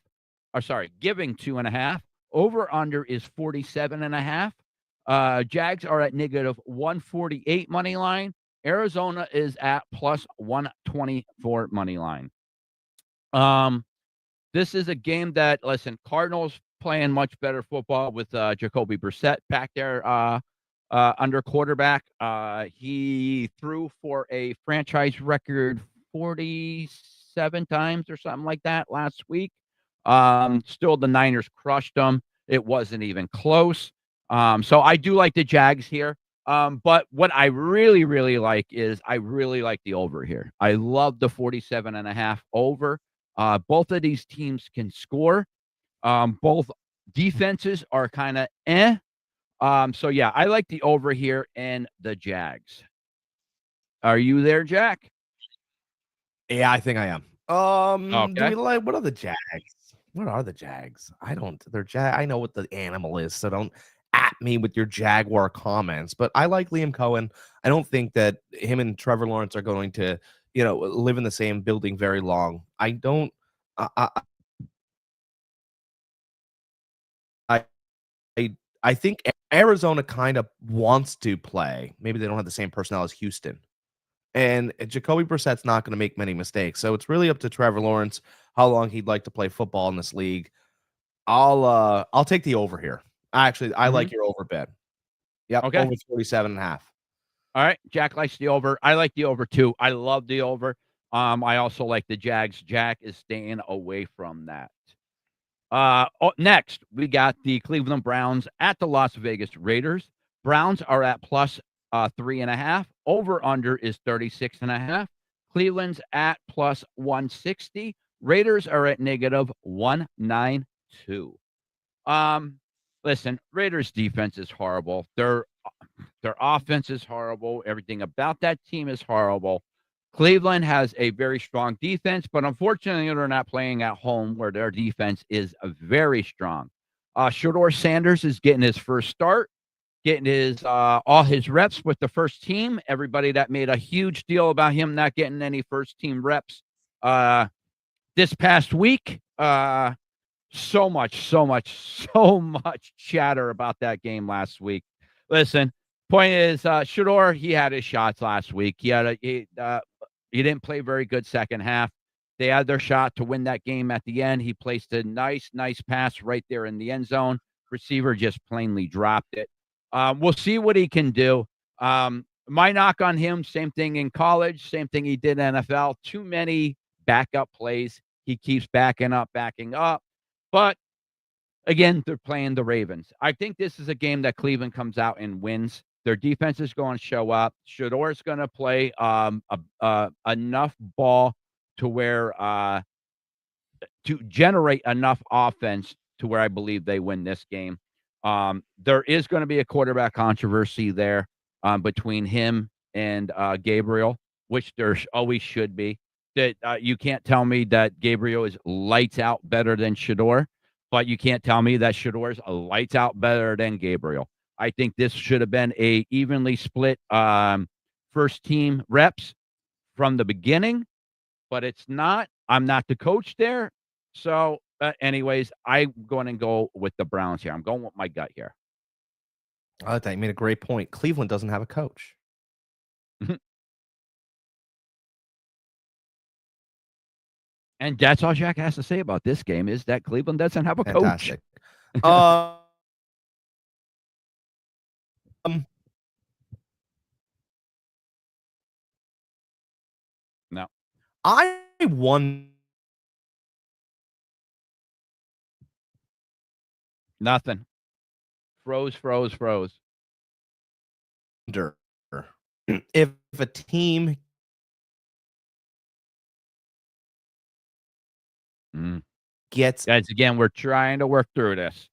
Or sorry, giving 2.5. Over under is 47.5. Jags are at negative 148 money line. Arizona is at plus 124 money line. This is a game that, listen, Cardinals playing much better football with Jacoby Brissett back there under quarterback. He threw for a franchise record 47 times or something like that last week. Still, the Niners crushed them. It wasn't even close. So I do like the Jags here. But what I really, really like is I really like the over here. I love the 47.5 over. Both of these teams can score. Both defenses are kind of So yeah, I like the over here and the Jags. Are you there, Jack? Yeah, I think I am. Okay. What are the Jags? What are the Jags? I know what the animal is, so don't at me with your Jaguar comments. But I like Liam Cohen. I don't think that him and Trevor Lawrence are going to, live in the same building very long. I don't. I think Arizona kind of wants to play. Maybe they don't have the same personnel as Houston. And Jacoby Brissett's not going to make many mistakes. So it's really up to Trevor Lawrence how long he'd like to play football in this league. I'll take the over here. Actually, I like your over bet. Yep, okay. Over 47.5. All right. Jack likes the over. I like the over too. I love the over. I also like the Jags. Jack is staying away from that. Next, we got the Cleveland Browns at the Las Vegas Raiders. Browns are at plus 3.5. Over under is 36.5. Cleveland's at plus 160. Raiders are at negative 192. Listen, Raiders defense is horrible. Their offense is horrible. Everything about that team is horrible. Cleveland has a very strong defense, but unfortunately, they're not playing at home where their defense is very strong. Shedeur Sanders is getting his first start, getting his all his reps with the first team. Everybody that made a huge deal about him not getting any first team reps this past week. So much chatter about that game last week. Listen, point is, Shedeur, he had his shots last week. He didn't play very good second half. They had their shot to win that game at the end. He placed a nice pass right there in the end zone. Receiver just plainly dropped it. We'll see what he can do. My knock on him, same thing in college, same thing he did in NFL. Too many backup plays. He keeps backing up. But again, they're playing the Ravens. I think this is a game that Cleveland comes out and wins. Their defense is going to show up. Shedeur is going to play enough ball to where to generate enough offense to where I believe they win this game. There is going to be a quarterback controversy there between him and Gabriel, which there always should be. That you can't tell me that Gabriel is lights out better than Shedeur, but you can't tell me that Shedeur is lights out better than Gabriel. I think this should have been a evenly split first team reps from the beginning, but it's not. I'm not the coach there. So, anyways, I'm going to go with the Browns here. I'm going with my gut here. I thought you made a great point. Cleveland doesn't have a coach. And that's all Jack has to say about this game is that Cleveland doesn't have a Fantastic. coach. No. I won. Nothing. Froze. If a team gets Guys, again, we're trying to work through this.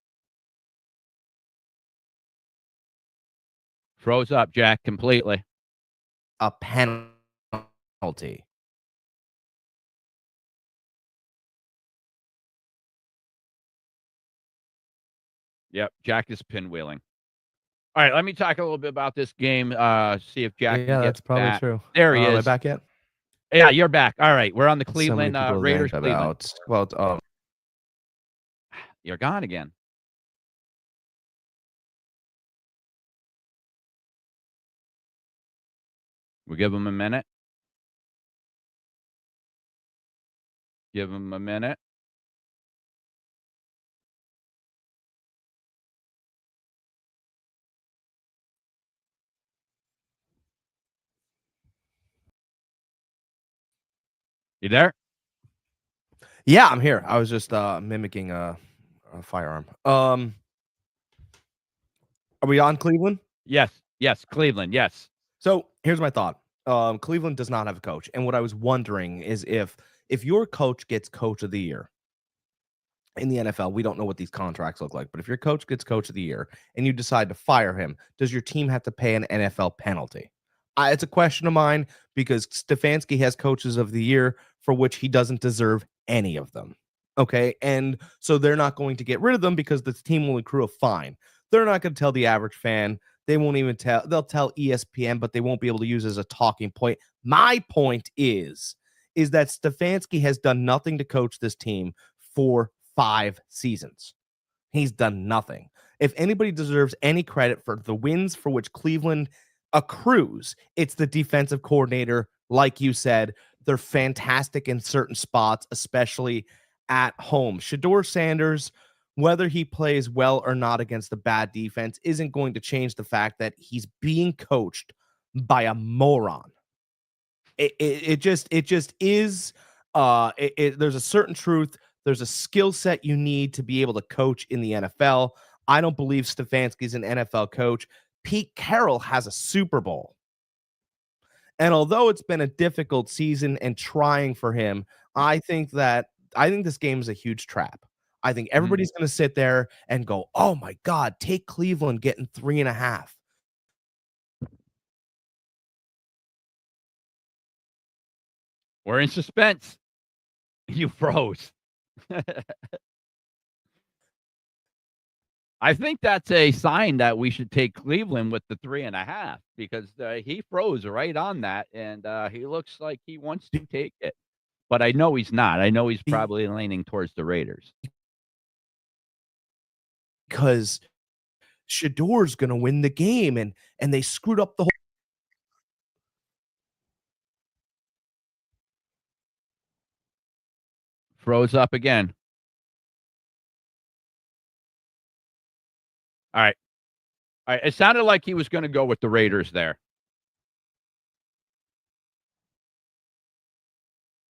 Froze up, Jack, completely. a penalty. Yep, Jack is pinwheeling. All right, let me talk a little bit about this game. See if Jack. Yeah, that's probably back. true. There he is. Am I back yet? Yeah, you're back. All right, we're on the So Cleveland many people Raiders. think Cleveland. about, well, You're gone again. We'll give him a minute. Give him a minute. You there? Yeah, I'm here. I was just mimicking a firearm. Are we on Cleveland? Yes, Cleveland, yes. So here's my thought. Cleveland does not have a coach, and what I was wondering is if your coach gets coach of the year in the NFL, we don't know what these contracts look like, but if your coach gets coach of the year and you decide to fire him, does your team have to pay an NFL penalty? It's a question of mine because Stefanski has coaches of the year for which he doesn't deserve any of them. Okay. And so they're not going to get rid of them because the team will accrue a fine. They're not going to tell the average fan. They won't even tell. They'll tell ESPN, but they won't be able to use it as a talking point. My point is that Stefanski has done nothing to coach this team for 5 seasons. He's done nothing. If anybody deserves any credit for the wins for which Cleveland accrues, it's the defensive coordinator. Like you said, they're fantastic in certain spots, especially at home. Shedeur Sanders, whether he plays well or not against the bad defense, isn't going to change the fact that he's being coached by a moron. It just is. There's a certain truth. There's a skill set you need to be able to coach in the NFL. I don't believe Stefanski's an NFL coach. Pete Carroll has a Super Bowl. And although it's been a difficult season and trying for him, I think this game is a huge trap. I think everybody's going to sit there and go, oh my God, take Cleveland getting 3.5. We're in suspense. You froze. I think that's a sign that we should take Cleveland with the 3.5 because he froze right on that, and he looks like he wants to take it. But I know he's not. I know he's probably leaning towards the Raiders. Because Shedeur's going to win the game, and they screwed up the whole. Froze up again. All right. It sounded like he was going to go with the Raiders there.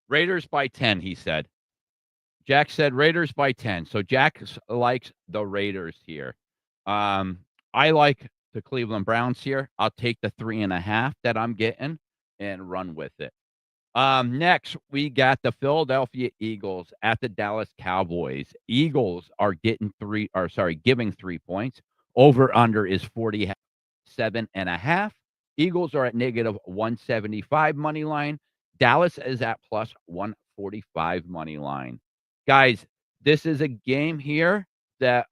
Raiders by 10, he said. Jack said Raiders by 10. So Jack likes the Raiders here. I like the Cleveland Browns here. I'll take the 3.5 that I'm getting and run with it. Next, we got the Philadelphia Eagles at the Dallas Cowboys. Eagles are giving 3 points. Over under is 47.5. Eagles are at negative 175 money line. Dallas is at plus 145 money line. Guys, this is a game here that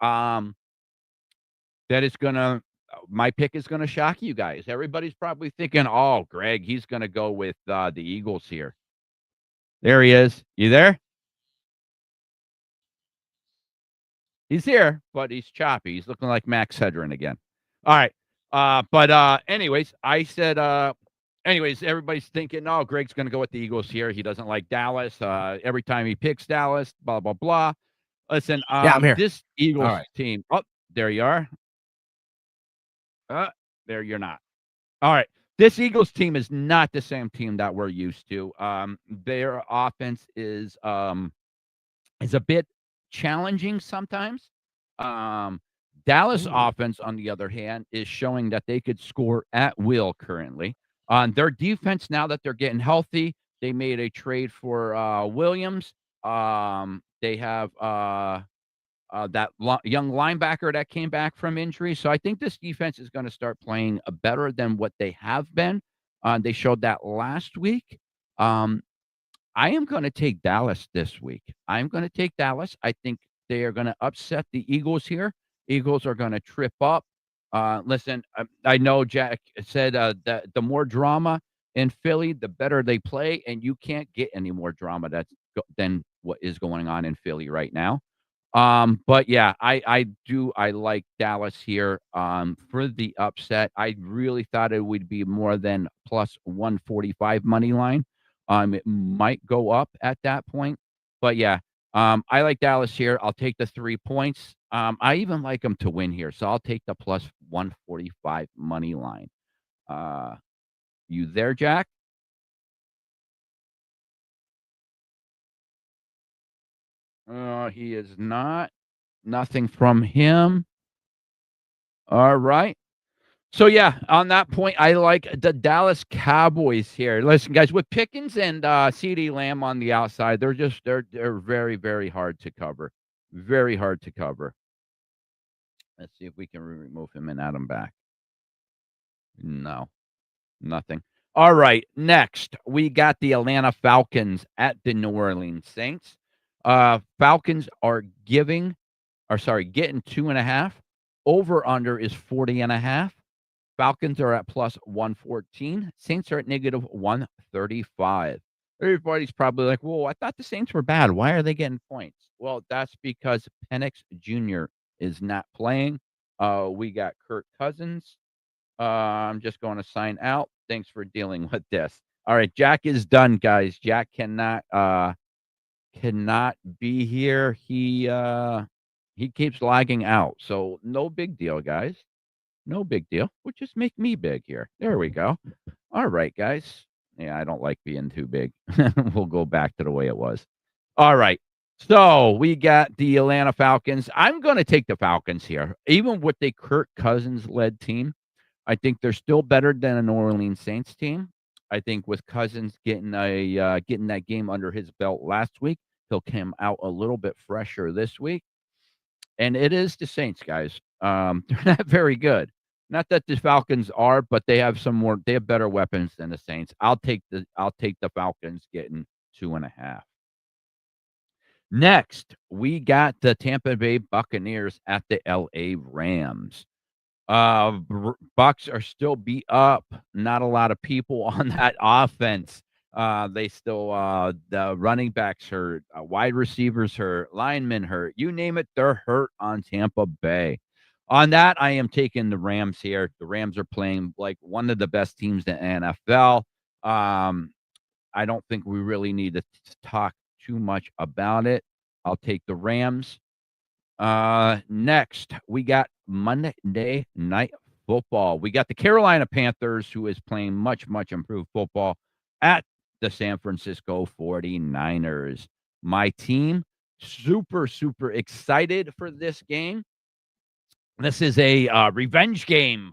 is gonna my pick is going to shock you guys. Everybody's probably thinking, oh, Greg, he's going to go with the Eagles here. There he is. You there? He's here, but he's choppy. He's looking like Max Hedren again. All right. Anyways, I said, everybody's thinking, oh, Greg's going to go with the Eagles here. He doesn't like Dallas. Every time he picks Dallas, blah, blah, blah. Listen, yeah, I'm here. This Eagles team. Oh, there you are. There you're not. All right. This Eagles team is not the same team that we're used to. Their offense is a bit challenging sometimes. Dallas offense, on the other hand, is showing that they could score at will currently. On their defense, now that they're getting healthy, they made a trade for Williams. They have that young linebacker that came back from injury. So I think this defense is going to start playing better than what they have been. They showed that last week. I am going to take Dallas this week. I'm going to take Dallas. I think they are going to upset the Eagles here. Eagles are going to trip up. Listen, I know Jack said that the more drama in Philly, the better they play, and you can't get any more drama than what is going on in Philly right now. But yeah, I like Dallas here for the upset. I really thought it would be more than plus 145 money line. It might go up at that point, but yeah, I like Dallas here. I'll take the 3 points. I even like them to win here, so I'll take the plus 145 money line. You there, Jack? He is not. Nothing from him. All right. So yeah, on that point, I like the Dallas Cowboys here. Listen, guys, with Pickens and CeeDee Lamb on the outside, they're very, very hard to cover. Very hard to cover. Let's see if we can remove him and add him back. No, nothing. All right, next we got the Atlanta Falcons at the New Orleans Saints. Falcons are getting 2.5. Over under is 40.5. Falcons are at plus 114. Saints are at negative 135. Everybody's probably like, whoa, I thought the Saints were bad. Why are they getting points? Well, that's because Penix Jr. is not playing. We got Kirk Cousins. I'm just going to sign out. Thanks for dealing with this. All right, Jack is done, guys. Jack cannot be here. He keeps lagging out. So no big deal, guys. No big deal. We'll just make me big here. There we go. All right, guys. Yeah, I don't like being too big. We'll go back to the way it was. All right. So we got the Atlanta Falcons. I'm going to take the Falcons here. Even with the Kirk Cousins-led team, I think they're still better than a New Orleans Saints team. I think with Cousins getting that game under his belt last week, he'll come out a little bit fresher this week. And it is the Saints, guys. They're not very good. Not that the Falcons are, but they have better weapons than the Saints. I'll take the Falcons getting 2.5. Next, we got the Tampa Bay Buccaneers at the LA Rams. Bucks are still beat up. Not a lot of people on that offense. They still the running backs hurt, wide receivers hurt, linemen hurt. You name it, they're hurt on Tampa Bay. On that, I am taking the Rams here. The Rams are playing like one of the best teams in the NFL. I don't think we really need to talk too much about it. I'll take the Rams. Next, we got Monday Night Football. We got the Carolina Panthers, who is playing much, much improved football at the San Francisco 49ers. My team, super, super excited for this game. This is a revenge game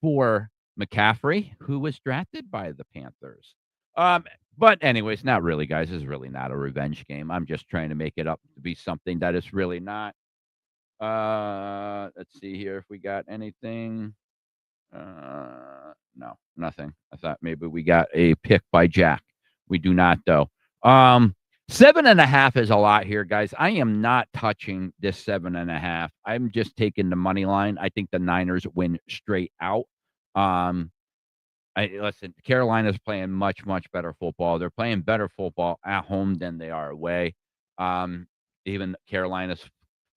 for McCaffrey, who was drafted by the Panthers. But anyways, not really, guys. This is really not a revenge game. I'm just trying to make it up to be something that is really not. Let's see here if we got anything. No, nothing. I thought maybe we got a pick by Jack. We do not, though. 7.5 is a lot here, guys. I am not touching this 7.5. I'm just taking the money line. I think the Niners win straight out. Listen, Carolina's playing much, much better football. They're playing better football at home than they are away. Even Carolina's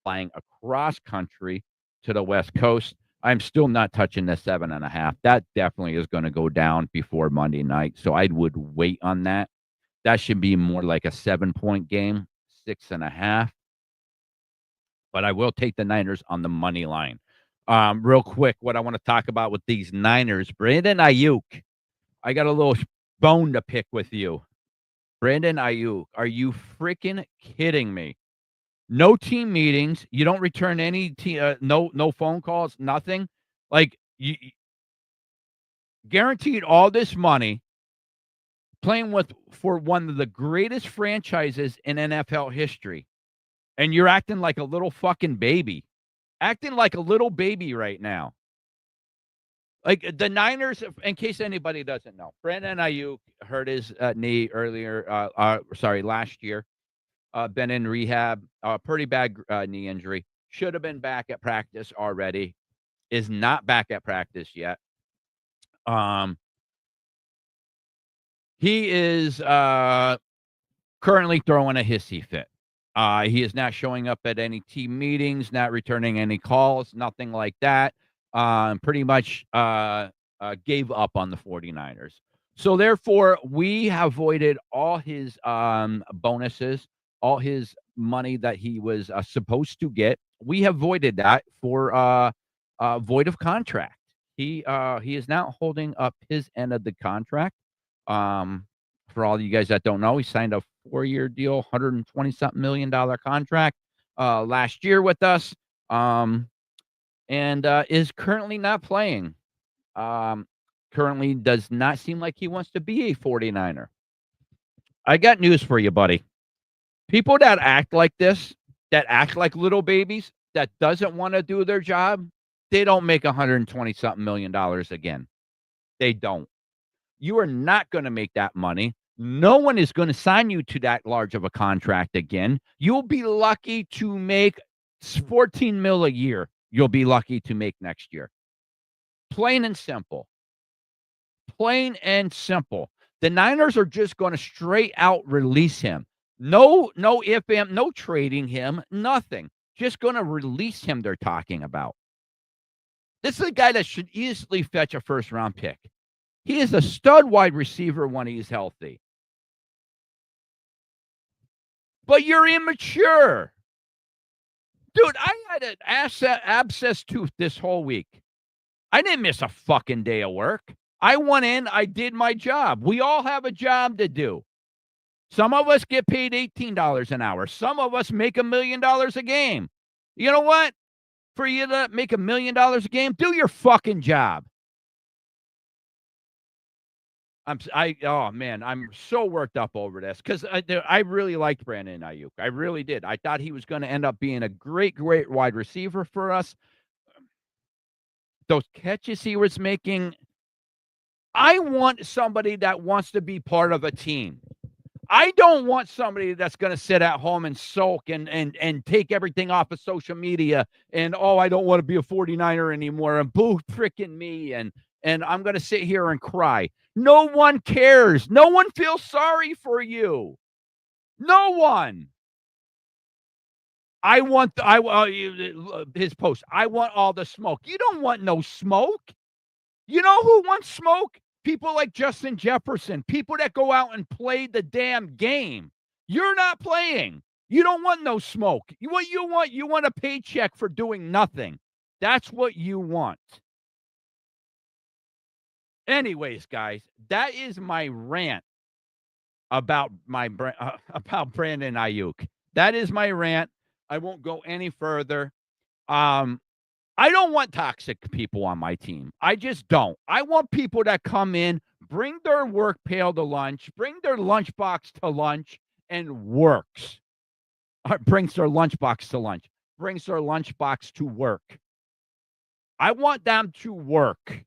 flying across country to the West Coast. I'm still not touching the 7.5. That definitely is going to go down before Monday night. So I would wait on that. That should be more like a 7-point game, 6.5. But I will take the Niners on the money line. Real quick, what I want to talk about with these Niners, Brandon Ayuk. I got a little bone to pick with you. Brandon Ayuk, are you freaking kidding me? No team meetings. You don't return any no phone calls, nothing. Like you guaranteed all this money playing for one of the greatest franchises in NFL history. And you're acting like a little fucking baby. Acting like a little baby right now. Like the Niners, in case anybody doesn't know, Brandon Ayuk hurt his knee last year. Been in rehab, pretty bad knee injury. Should have been back at practice already. Is not back at practice yet. He is currently throwing a hissy fit. He is not showing up at any team meetings, not returning any calls, nothing like that. Pretty much gave up on the 49ers. So therefore, we have voided all his bonuses, all his money that he was supposed to get. We have voided that for void of contract. He is now holding up his end of the contract. For all you guys that don't know, he signed a 4-year deal, $120-something million contract last year with us, and is currently not playing. Currently does not seem like he wants to be a 49er. I got news for you, buddy. People that act like this, that act like little babies, that doesn't want to do their job, they don't make $120-something million again. They don't. You are not going to make that money. No one is going to sign you to that large of a contract again. You'll be lucky to make $14 million a year. You'll be lucky to make next year. Plain and simple. Plain and simple. The Niners are just going to straight out release him. No trading him, nothing. Just going to release him, they're talking about. This is a guy that should easily fetch a first-round pick. He is a stud wide receiver when he's healthy. But you're immature. Dude, I had an abscess tooth this whole week. I didn't miss a fucking day of work. I went in, I did my job. We all have a job to do. Some of us get paid $18 an hour. Some of us make $1 million a game. You know what? For you to make $1 million a game, do your fucking job. I'm so worked up over this because I really liked Brandon Ayuk. I really did. I thought he was going to end up being a great wide receiver for us. Those catches he was making, I want somebody that wants to be part of a team. I don't want somebody that's going to sit at home and sulk and take everything off of social media and, I don't want to be a 49er anymore and boo freaking me and I'm going to sit here and cry. No one cares. No one feels sorry for you. No one. His post. I want all the smoke. You don't want no smoke. You know who wants smoke? People like Justin Jefferson. People that go out and play the damn game. You're not playing. You don't want no smoke. What you want a paycheck for doing nothing. That's what you want. Anyways, guys, that is my rant about about Brandon Ayuk. That is my rant. I won't go any further. I don't want toxic people on my team. I just don't. I want people that come in, bring their work pail to lunch, bring their lunchbox to lunch, and works. Brings their lunchbox to lunch, brings their lunchbox to work. I want them to work.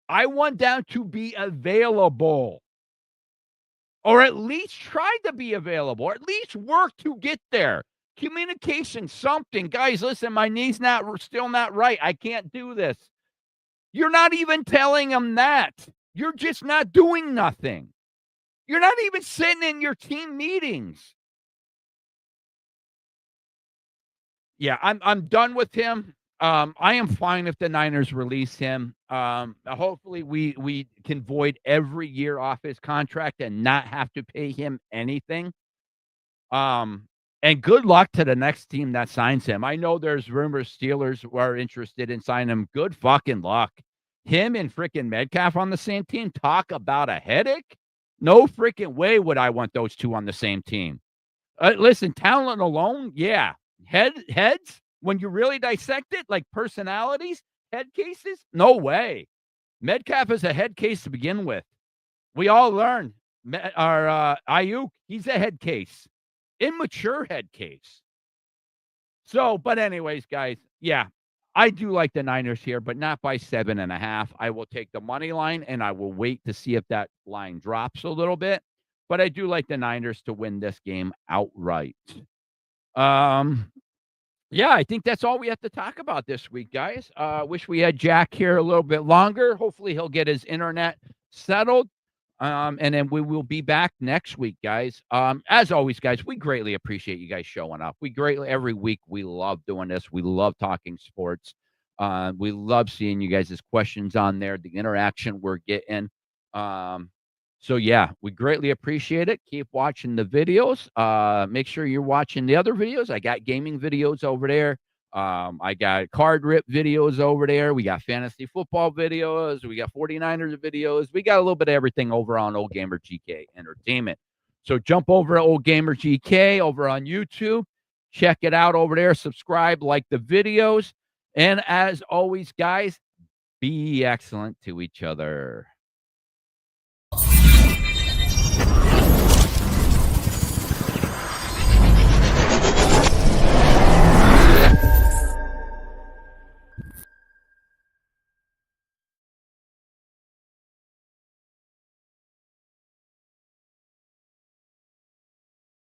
I want them to be available. or at least try to be available, or at least work to get there. Communication, something. Guys, listen, my knee's still not right. I can't do this. You're not even telling them that. You're just not doing nothing. You're not even sitting in your team meetings. Yeah, I'm done with him. I am fine if the Niners release him. Hopefully we can void every year off his contract and not have to pay him anything. And good luck to the next team that signs him. I know there's rumors Steelers are interested in signing him. Good fucking luck. Him and freaking Metcalf on the same team. Talk about a headache. No freaking way would I want those two on the same team. Listen, talent alone, yeah. Heads, when you really dissect it, like personalities, head cases, no way. Metcalf is a head case to begin with. We all learn. Our Ayuk, he's a head case. Immature head case. So, but anyways, guys, yeah, I do like the Niners here, but not by 7.5. I will take the money line, and I will wait to see if that line drops a little bit. But I do like the Niners to win this game outright. Yeah, I think that's all we have to talk about this week, guys. Wish we had Jack here a little bit longer. Hopefully he'll get his internet settled. And then we will be back next week, guys. As always, guys, we greatly appreciate you guys showing up. Every week, we love doing this. We love talking sports. We love seeing you guys' questions on there, the interaction we're getting. So yeah, we greatly appreciate it. Keep watching the videos. Make sure you're watching the other videos. I got gaming videos over there. I got card rip videos over there. We got fantasy football videos. We got 49ers videos. We got a little bit of everything over on OldGamerGK Entertainment. So jump over to OldGamerGK over on YouTube. Check it out over there. Subscribe, like the videos. And as always, guys, be excellent to each other.